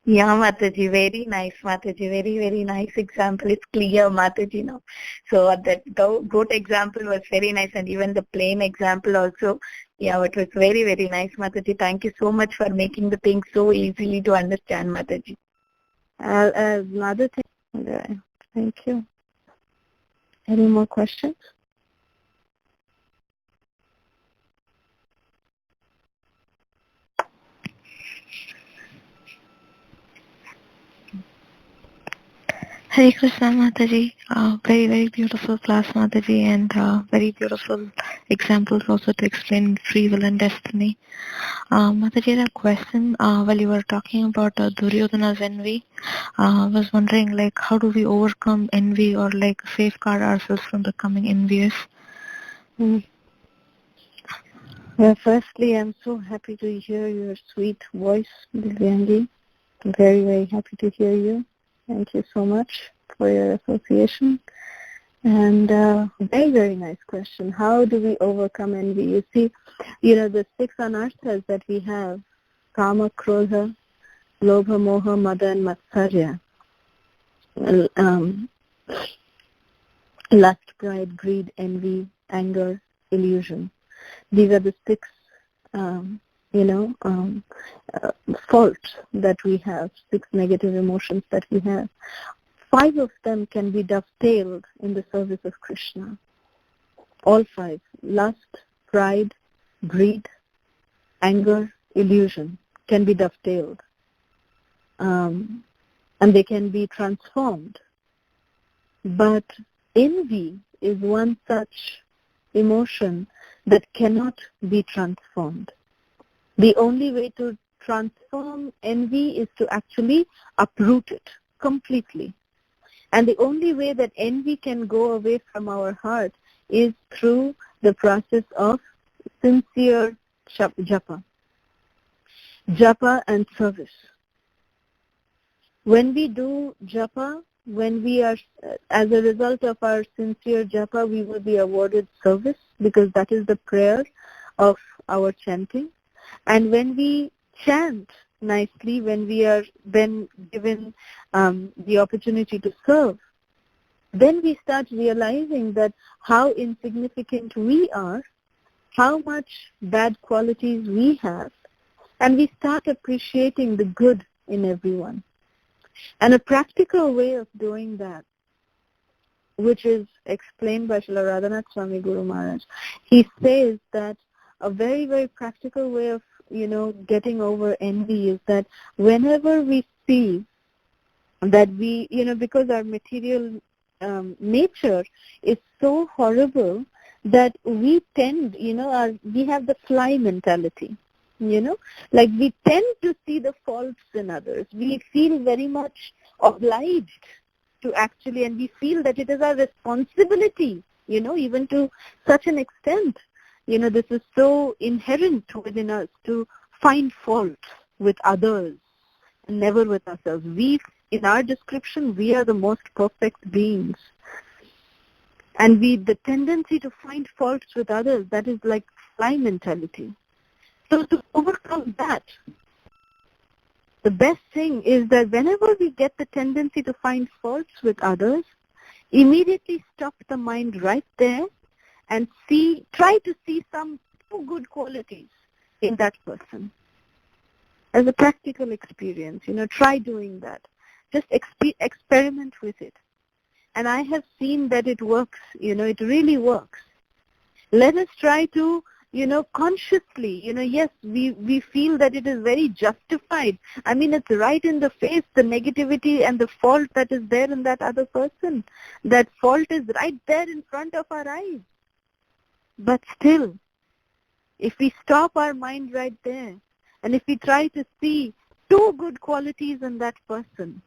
Yeah, Mataji, very nice, Mataji, very, very nice example. It's clear, Mataji, now. So that goat example was very nice, and even the plane example also. Yeah, it was very, very nice, Mataji. Thank you so much for making the thing so easily to understand, Mataji. Another thing, thank you. Any more questions? Hare Krishna, Mataji. Very, very beautiful class, Mataji, and very beautiful examples also to explain free will and destiny. Mataji, I had a question. While you were talking about Duryodhana's envy, I was wondering, like, how do we overcome envy or, like, safeguard ourselves from becoming envious? Well, firstly, I'm so happy to hear your sweet voice, Divyangi. Very, very happy to hear you. Thank you so much for your association. And very, very nice question. How do we overcome envy? You see, the 6 anarthas that we have, Kama, Krodha, Lobha, Moha, Mada, and Matsarya. Lust, pride, greed, envy, anger, illusion. These are the 6 faults that we have, 6 negative emotions that we have. 5 of them can be dovetailed in the service of Krishna. All 5. Lust, pride, greed, anger, illusion can be dovetailed. And they can be transformed. But envy is one such emotion that cannot be transformed. The only way to transform envy is to actually uproot it completely. And the only way that envy can go away from our heart is through the process of sincere japa. Japa and service. When we do japa, when we are, as a result of our sincere japa, we will be awarded service, because that is the prayer of our chanting. And when we chant nicely, when we are then given the opportunity to serve, then we start realizing that how insignificant we are, how much bad qualities we have, and we start appreciating the good in everyone. And a practical way of doing that, which is explained by Srila Radhanath Swami Guru Maharaj, he says that a very, very practical way of, getting over envy is that whenever we see that we, because our material nature is so horrible that we tend, we have the fly mentality. Like we tend to see the faults in others. We feel very much obliged to actually, and we feel that it is our responsibility, even to such an extent. This is so inherent within us to find fault with others and never with ourselves. In our description, we are the most perfect beings. And the tendency to find faults with others, that is like fly mentality. So to overcome that, the best thing is that whenever we get the tendency to find faults with others, immediately stop the mind right there and try to see some good qualities in that person. As a practical experience, try doing that. Just experiment with it. And I have seen that it works, it really works. Let us try to, consciously, yes, we feel that it is very justified. I mean, it's right in the face, the negativity and the fault that is there in that other person. That fault is right there in front of our eyes. But still, if we stop our mind right there, and if we try to see two good qualities in that person,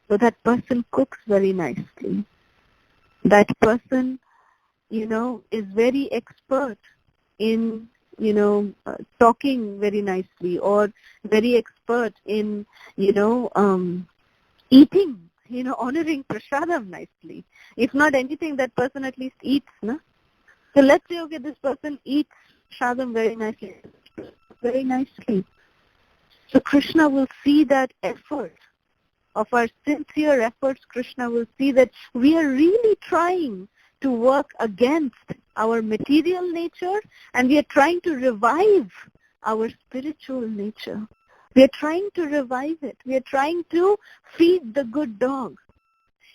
so that person cooks very nicely. That person, is very expert in, talking very nicely, or very expert in, eating, honoring prasadam nicely. If not anything, that person at least eats, no? So let's say, okay, this person eats prasadam very nicely. So Krishna will see that effort, of our sincere efforts. Krishna will see that we are really trying to work against our material nature, and we are trying to revive our spiritual nature. We are trying to revive it. We are trying to feed the good dog.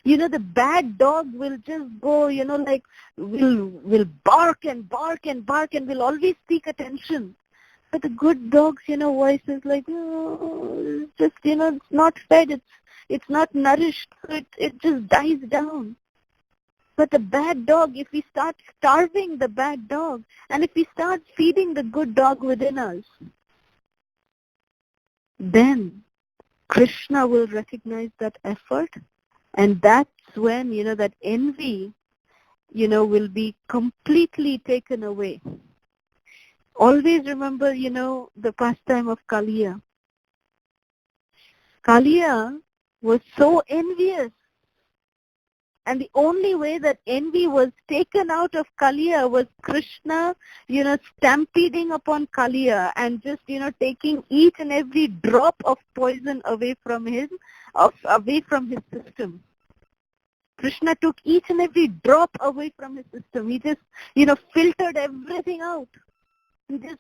The bad dog will just go, will bark and bark and bark and will always seek attention. But the good dog's, voice is like, oh, it's just, it's not fed, it's not nourished, so it just dies down. But the bad dog, if we start starving the bad dog, and if we start feeding the good dog within us, then Krishna will recognize that effort, and that's when, that envy, will be completely taken away. Always remember, the pastime of Kaliya. Kaliya was so envious. And the only way that envy was taken out of Kaliya was Krishna, stampeding upon Kaliya and just, taking each and every drop of poison away from his system. Krishna took each and every drop away from his system. He just, filtered everything out. He just,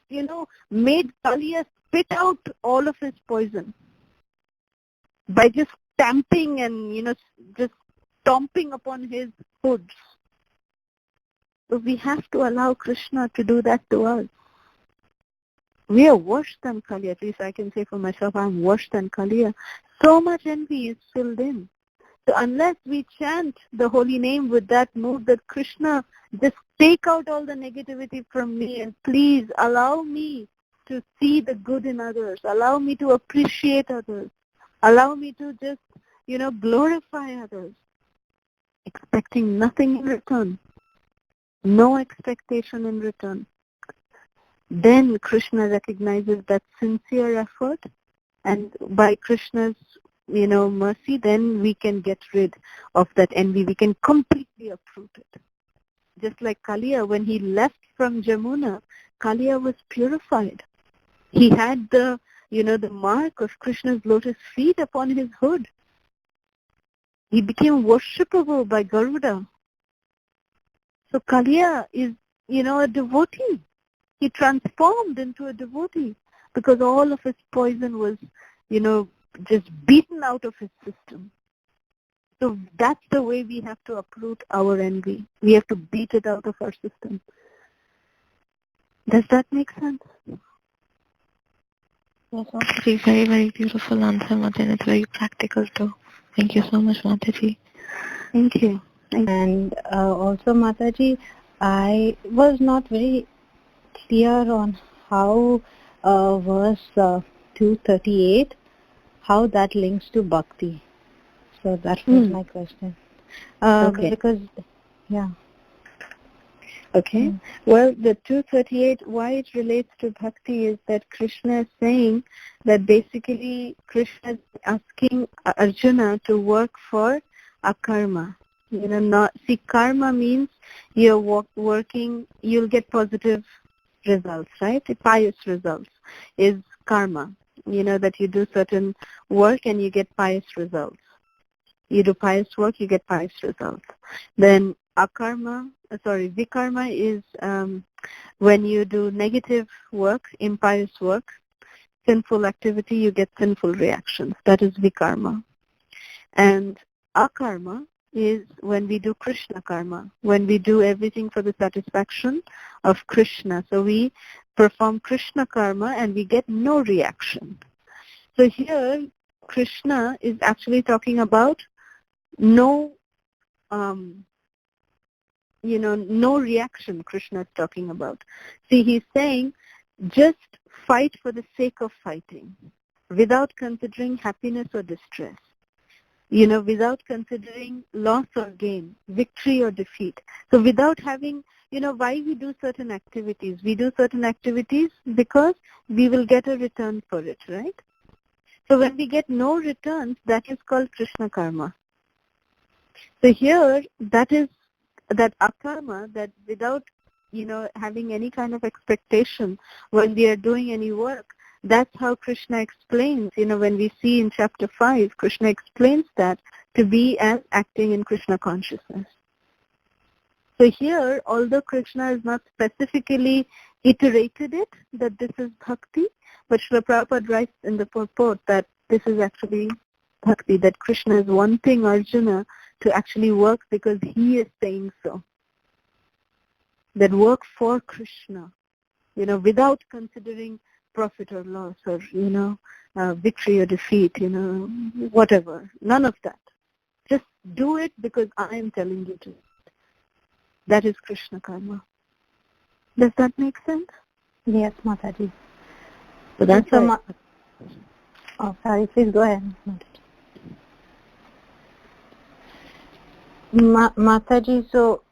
made Kaliya spit out all of his poison by just stamping and, just stomping upon his hoods. So we have to allow Krishna to do that to us. We are worse than Kaliya. At least I can say for myself, I'm worse than Kaliya. So much envy is filled in. So unless we chant the holy name with that mood that Krishna, just take out all the negativity from me and please allow me to see the good in others. Allow me to appreciate others. Allow me to just, glorify others. Expecting nothing in return. No expectation in return. Then Krishna recognizes that sincere effort, and by Krishna's, mercy, then we can get rid of that envy. We can completely uproot it. Just like Kaliya, when he left from Jamuna, Kaliya was purified. He had the mark of Krishna's lotus feet upon his hood. He became worshipable by Garuda. So Kaliya is, a devotee. He transformed into a devotee because all of his poison was, just beaten out of his system. So that's the way we have to uproot our envy. We have to beat it out of our system. Does that make sense? Yes, Mataji, very, very beautiful answer, Mataji, and it's very practical too. Thank you so much, Mataji. Thank you. And also, Mataji, I was not very clear on how verse 238, how that links to bhakti. So that was my question. Okay. Because, yeah. Okay. Well, the 238, why it relates to bhakti is that Krishna is saying that basically Krishna is asking Arjuna to work for akarma. See, karma means you're working, you'll get positive results, right? Pious results is karma. That you do certain work and you get pious results. You do pious work, you get pious results. Then vikarma is when you do negative work, impious work, sinful activity, you get sinful reactions. That is vikarma. And akarma is when we do Krishna karma, when we do everything for the satisfaction of Krishna. So we perform Krishna karma and we get no reaction. So here, Krishna is actually talking about no, no reaction. Krishna is talking about. See, he's saying, just fight for the sake of fighting, without considering happiness or distress. Without considering loss or gain, victory or defeat. So without having, why we do certain activities? We do certain activities because we will get a return for it, right? So when we get no returns, that is called Krishna karma. So here, that akarma, that without, having any kind of expectation when we are doing any work, that's how Krishna explains, when we see in chapter 5, Krishna explains that to be as acting in Krishna consciousness. So here, although Krishna has not specifically iterated it, that this is bhakti, but Srila Prabhupada writes in the purport that this is actually bhakti, that Krishna is wanting Arjuna to actually work because he is saying so. That work for Krishna, without considering profit or loss or, victory or defeat, whatever. None of that. Just do it because I am telling you to. That is Krishna karma. Does that make sense? Yes, Mataji. So that's so oh, sorry, please go ahead. Mataji, so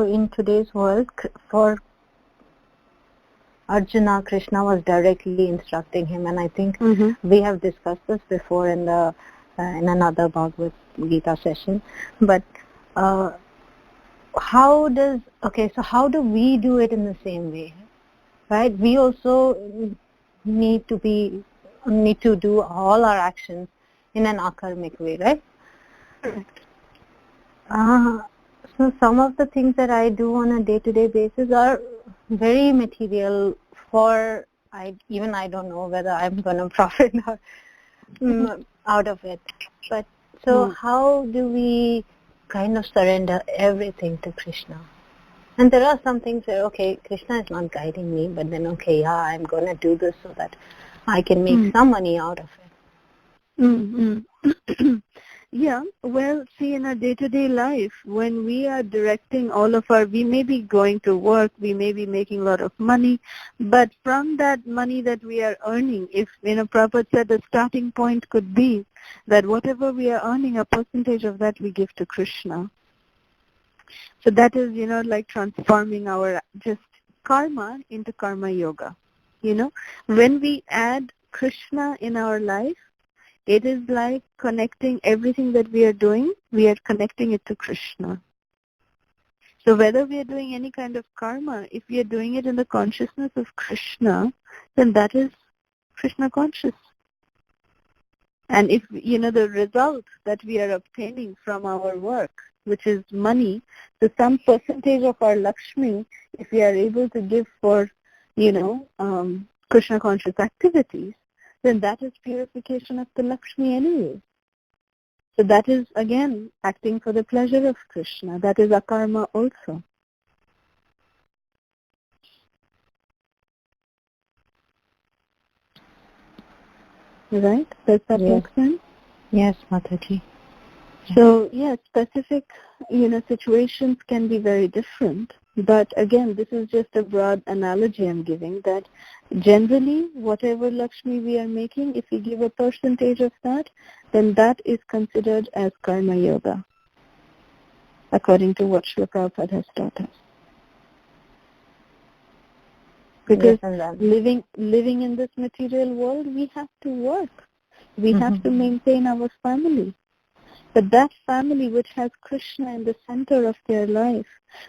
in today's world, for Arjuna, Krishna was directly instructing him, and I think we have discussed this before in another Bhagavat Gita session. But how do we do it in the same way? Right? We also need to do all our actions in an akarmic way, right? correct. So some of the things that I do on a day-to-day basis are very material for, I don't know whether I'm going to profit out of it. But so how do we kind of surrender everything to Krishna? And there are some things where, okay, Krishna is not guiding me, but then, I'm going to do this so that I can make some money out of it. Yeah, well, see, in our day-to-day life, when we are directing we may be going to work, we may be making a lot of money, but from that money that we are earning, if, Prabhupada said the starting point could be that whatever we are earning, a percentage of that we give to Krishna. So that is, like transforming our just karma into karma yoga. When we add Krishna in our life, it is like connecting everything that we are doing, we are connecting it to Krishna. So whether we are doing any kind of karma, if we are doing it in the consciousness of Krishna, then that is Krishna conscious. And if, the result that we are obtaining from our work, which is money, so some percentage of our Lakshmi, if we are able to give for, Krishna conscious activities, then that is purification of the Lakshmi anyway. So that is, again, acting for the pleasure of Krishna. That is akarma also. Right? Does that make sense? Yes, Mataji. So, yes, specific, situations can be very different. But again, this is just a broad analogy I'm giving, that generally, whatever Lakshmi we are making, if we give a percentage of that, then that is considered as karma yoga, according to what Srila Prabhupada has taught us. Because living in this material world, we have to work. We have to maintain our family. But that family which has Krishna in the center of their life,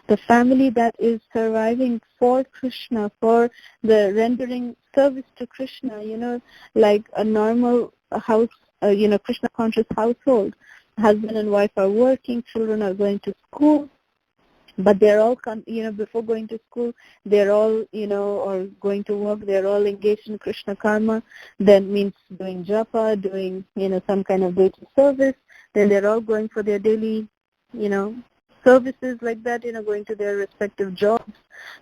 the family that is surviving for Krishna, for the rendering service to Krishna, like a normal house, Krishna conscious household, husband and wife are working, children are going to school, but they're all, before going to school, they're all, or going to work, they're all engaged in Krishna karma. That means doing japa, doing, some kind of daily service. then they're all going for their daily, services like that, going to their respective jobs,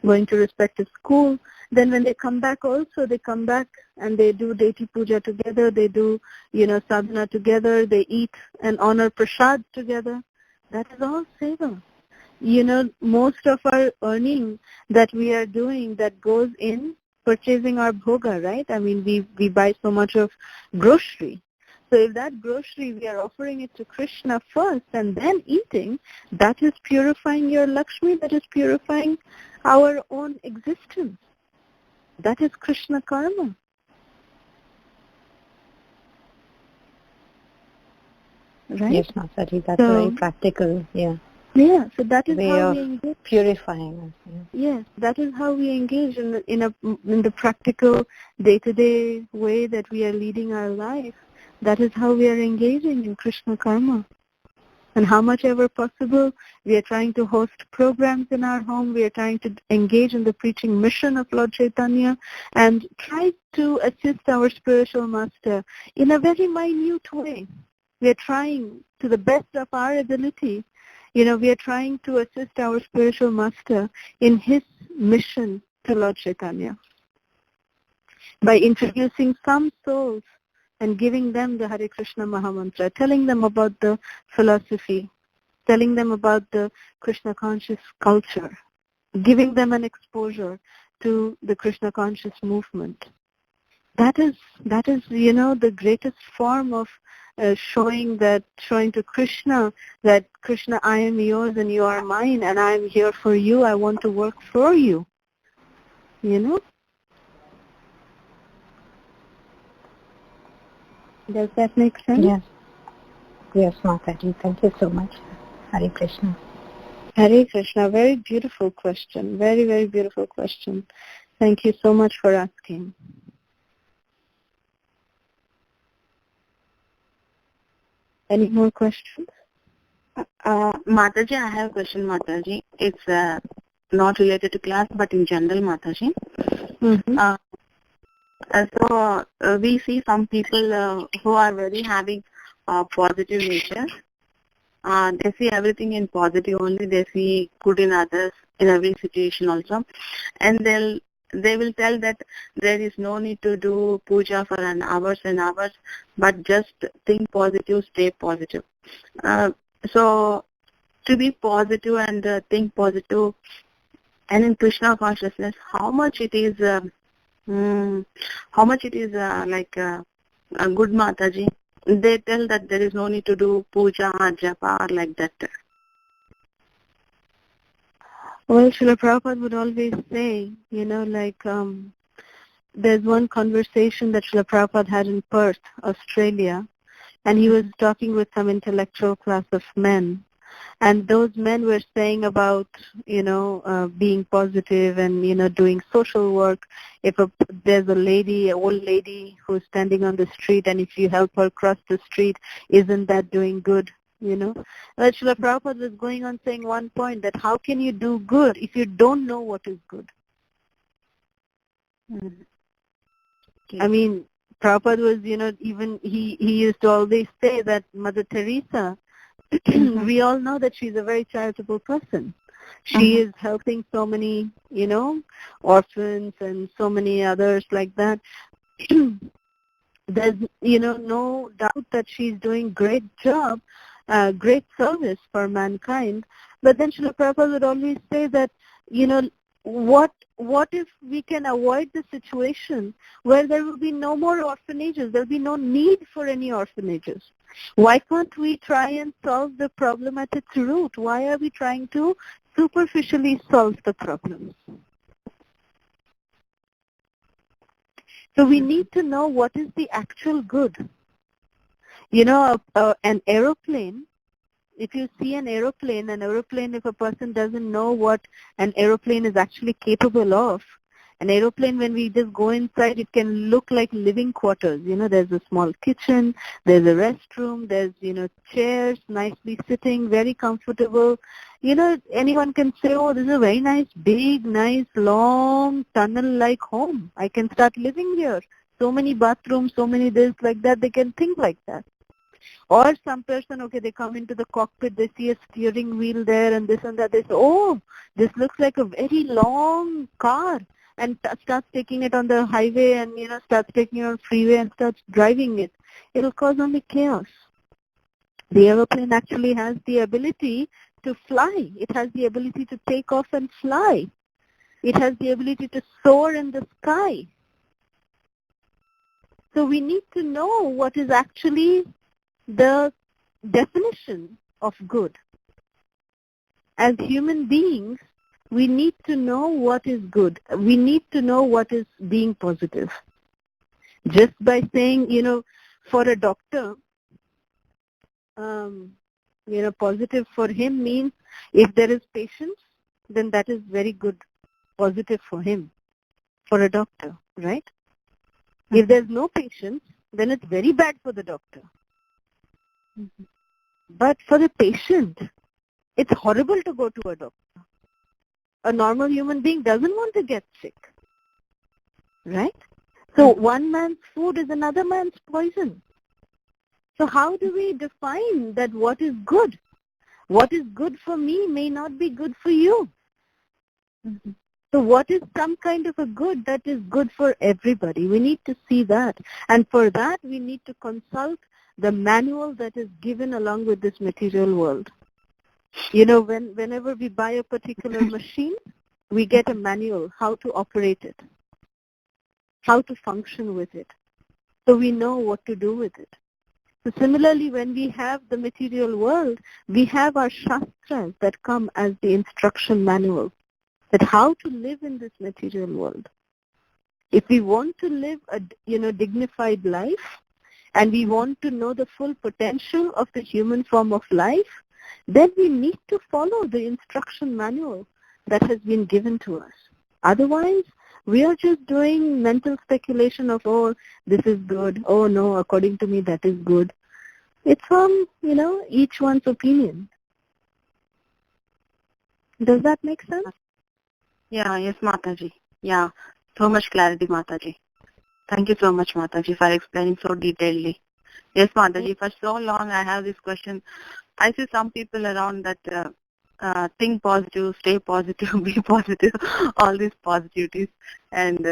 going to respective school. Then when they come back also, they come back and they do Deity Puja together, they do, sadhana together, they eat and honor prasad together. That is all seva. Most of our earning that we are doing, that goes in purchasing our bhoga, right? I mean, we buy so much of grocery. So if that grocery, we are offering it to Krishna first and then eating, that is purifying your Lakshmi, that is purifying our own existence. That is Krishna karma. Right? Yes, Mataji, that's very practical, yeah. Yeah, so that is way how of we engage. Purifying us. Yeah. Yes, that is how we engage in the practical day-to-day way that we are leading our life. That is how we are engaging in Krishna karma. And how much ever possible, we are trying to host programs in our home. We are trying to engage in the preaching mission of Lord Chaitanya and try to assist our spiritual master in a very minute way. We are trying to the best of our ability. We are trying to assist our spiritual master in his mission to Lord Chaitanya by introducing some souls and giving them the Hare Krishna Mahamantra, telling them about the philosophy, telling them about the Krishna conscious culture, giving them an exposure to the Krishna conscious movement. That is, the greatest form of showing to Krishna that Krishna, I am yours and you are mine, and I am here for you. I want to work for you. Does that make sense? Yes. Yes, Mataji. Thank you so much. Hare Krishna. Hare Krishna. Very beautiful question. Very, very beautiful question. Thank you so much for asking. Any more questions? Mataji, I have a question, Mataji. It's not related to class, but in general, Mataji. Mm-hmm. So we see some people who are very having positive nature. They see everything in positive only. They see good in others in every situation also, and they will tell that there is no need to do puja for an hours and hours, but just think positive, stay positive. So to be positive and think positive, and in Krishna consciousness, how much it is like a good, Mataji? They tell that there is no need to do puja or japa or like that. Well, Srila Prabhupada would always say, there's one conversation that Srila Prabhupada had in Perth, Australia, and he was talking with some intellectual class of men. And those men were saying about, being positive and, doing social work. If there's an old lady who's standing on the street, and if you help her cross the street, isn't that doing good? But Srila Prabhupada was going on saying one point, that how can you do good if you don't know what is good? Mm-hmm. Okay. I mean, Prabhupada was, even he used to always say that Mother Teresa, we all know that she's a very charitable person. She is helping so many, orphans and so many others like that. There's, no doubt that she's doing great job, great service for mankind. But then Srila Prabhupada would always say that, what if we can avoid the situation where there will be no more orphanages? There will be no need for any orphanages. Why can't we try and solve the problem at its root? Why are we trying to superficially solve the problems? So we need to know what is the actual good. An aeroplane, if you see an aeroplane, if a person doesn't know what an aeroplane is actually capable of, an aeroplane, when we just go inside, it can look like living quarters. There's a small kitchen, there's a restroom, there's, chairs, nicely sitting, very comfortable. Anyone can say, oh, this is a very nice, big, nice, long, tunnel-like home. I can start living here. So many bathrooms, so many this, like that. They can think like that. Or some person, okay, they come into the cockpit, they see a steering wheel there and this and that. They say, oh, this looks like a very long car, and starts taking it on the highway and, starts taking it on freeway and starts driving it. It will cause only chaos. The aeroplane actually has the ability to fly. It has the ability to take off and fly. It has the ability to soar in the sky. So we need to know what is actually the definition of good. As human beings, we need to know what is good. We need to know what is being positive. Just by saying, for a doctor, positive for him means if there is patience, then that is very good, positive for him, for a doctor, right? Mm-hmm. If there's no patience, then it's very bad for the doctor. Mm-hmm. But for the patient, it's horrible to go to a doctor. A normal human being doesn't want to get sick, right? So one man's food is another man's poison. So how do we define that what is good? What is good for me may not be good for you. Mm-hmm. So what is some kind of a good that is good for everybody? We need to see that. And for that, we need to consult the manual that is given along with this material world. Whenever we buy a particular machine, we get a manual, how to operate it, how to function with it. So we know what to do with it. So similarly, when we have the material world, we have our shastras that come as the instruction manual, that how to live in this material world. If we want to live a dignified life, and we want to know the full potential of the human form of life, then we need to follow the instruction manual that has been given to us. Otherwise, we are just doing mental speculation of, oh, this is good. Oh, no, according to me, that is good. It's from, each one's opinion. Does that make sense? Yeah, yes, Mataji. Yeah, so much clarity, Mataji. Thank you so much, Mataji, for explaining so detailedly. Yes, Mataji, for so long I have this question. I see some people around that think positive, stay positive, be positive, all these positivities. And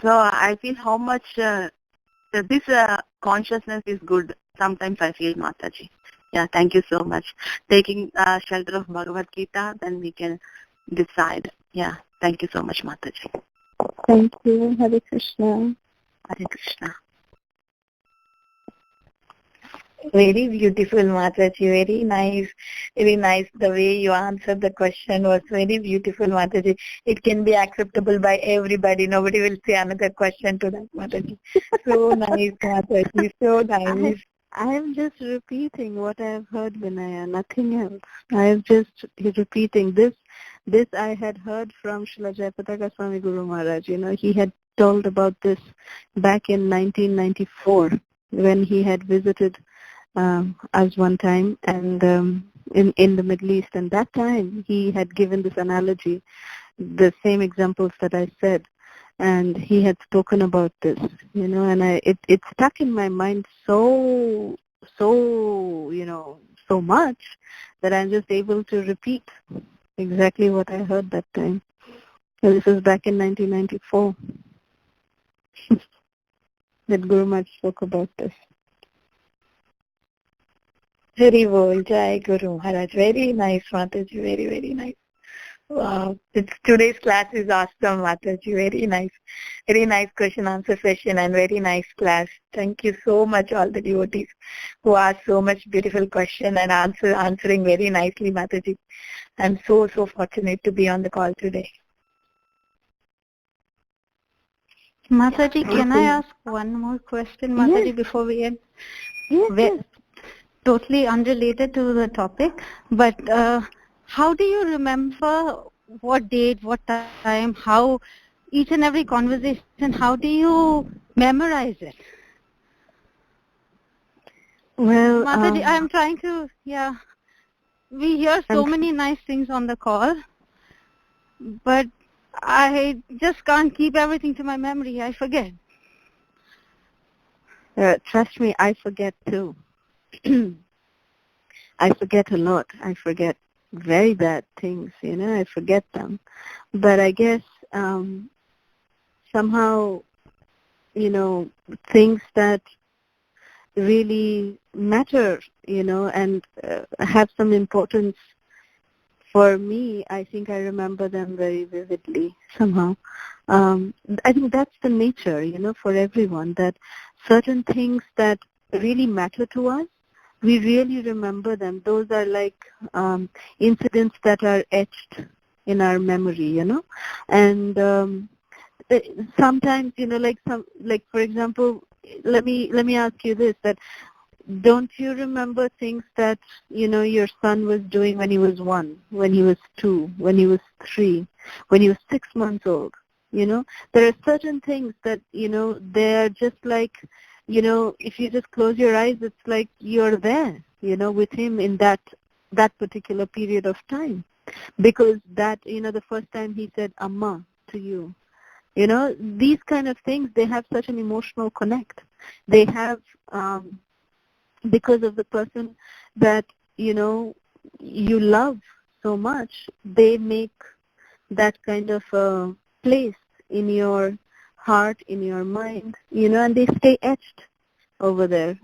so I feel how much this consciousness is good. Sometimes I feel, Mataji. Yeah, thank you so much. Taking shelter of Bhagavat Gita, then we can decide. Yeah, thank you so much, Mataji. Thank you. Hare Krishna. Hare Krishna. Very beautiful, Mataji. Very nice. Very nice. The way you answered the question was very beautiful, Mataji. It can be acceptable by everybody. Nobody will say another question to that, Mataji. So nice, Mataji. So nice. I am just repeating what I have heard, Vinaya, nothing else. I am just repeating this. This I had heard from Srila Jayapataka Swami Guru Maharaj. He had told about this back in 1994 when he had visited us one time and in the Middle East. And that time he had given this analogy, the same examples that I said. And he had spoken about this, and it stuck in my mind so much that I'm just able to repeat exactly what I heard that time. So this was back in 1994 that Guru Maharaj spoke about this. Very well, Jai Guru Maharaj. Very nice, Mataji. Very, very nice. Wow. Today's class is awesome, Mataji. Very nice. Very nice question answer session and very nice class. Thank you so much, all the devotees who asked so much beautiful question and answering very nicely, Mataji. I'm so fortunate to be on the call today. Mataji, can I ask one more question, Mataji, Yes. before we end? Yes. Totally unrelated to the topic, but how do you remember what date, what time, how each and every conversation, how do you memorize it? Well, Mataji, I'm trying to, we hear so many nice things on the call, but I just can't keep everything to my memory. I forget. Trust me, I forget too. I forget a lot. I forget very bad things, I forget them. But I guess somehow, things that really matter, and have some importance for me, I think I remember them very vividly somehow. I think that's the nature, for everyone, that certain things that really matter to us, we really remember them. Those are like incidents that are etched in our memory, and sometimes, like for example, let me ask you this: that don't you remember things that your son was doing when he was 1, when he was 2, when he was 3, when he was 6 months old? There are certain things that they're just like, if you just close your eyes, it's like you're there, with him in that particular period of time, because that the first time he said "Amma" to you. These kind of things, they have such an emotional connect. They have, because of the person that, you love so much, they make that kind of a place in your heart, in your mind, and they stay etched over there.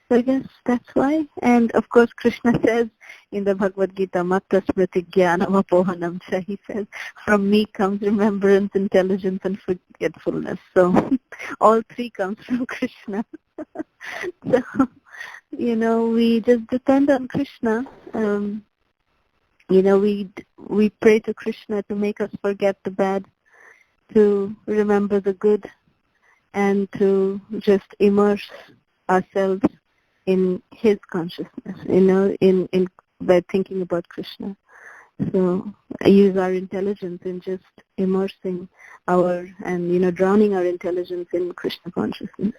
So I guess that's why. And of course, Krishna says in the Bhagavad Gita, Matta Smriti Jnanam Apohanam Cha, he says, from me comes remembrance, intelligence, and forgetfulness. So all three comes from Krishna. So, we just depend on Krishna. We pray to Krishna to make us forget the bad, to remember the good, and to just immerse ourselves in his consciousness, in by thinking about Krishna. So use our intelligence in just immersing drowning our intelligence in Krishna consciousness.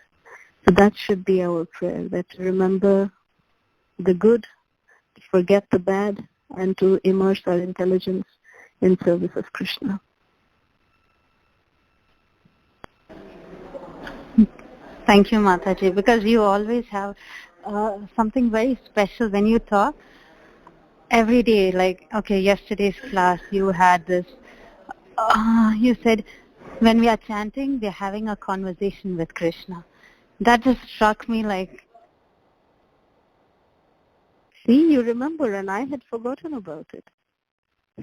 So that should be our prayer, that to remember the good, to forget the bad, and to immerse our intelligence in service of Krishna. Thank you, Mataji, because you always have something very special when you talk. Every day, like, okay, yesterday's class, you had this, you said, when we are chanting, we are having a conversation with Krishna. That just struck me like... See, you remember, and I had forgotten about it.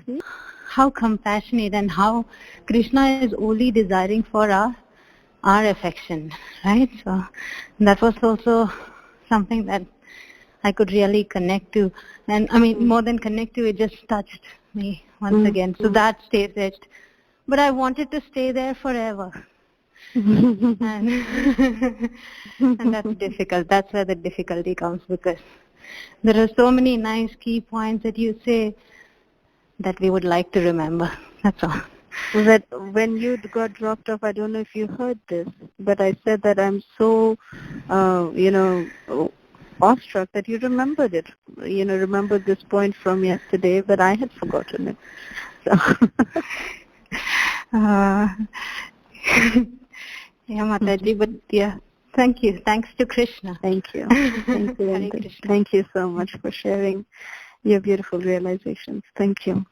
See? How compassionate, and how Krishna is only desiring for our affection, right? So that was also something that I could really connect to. And I mean, more than connect to, it just touched me once again. So that stays etched. But I wanted to stay there forever. and that's difficult. That's where the difficulty comes, because there are so many nice key points that you say that we would like to remember. That's all. That when you got dropped off, I don't know if you heard this, but I said that I'm so, awestruck that you remembered it. Remembered this point from yesterday, but I had forgotten it. So. Yeah, Mataji, but yeah, thank you. Thanks to Krishna. Thank you. Thank you. Thank you so much for sharing your beautiful realizations. Thank you.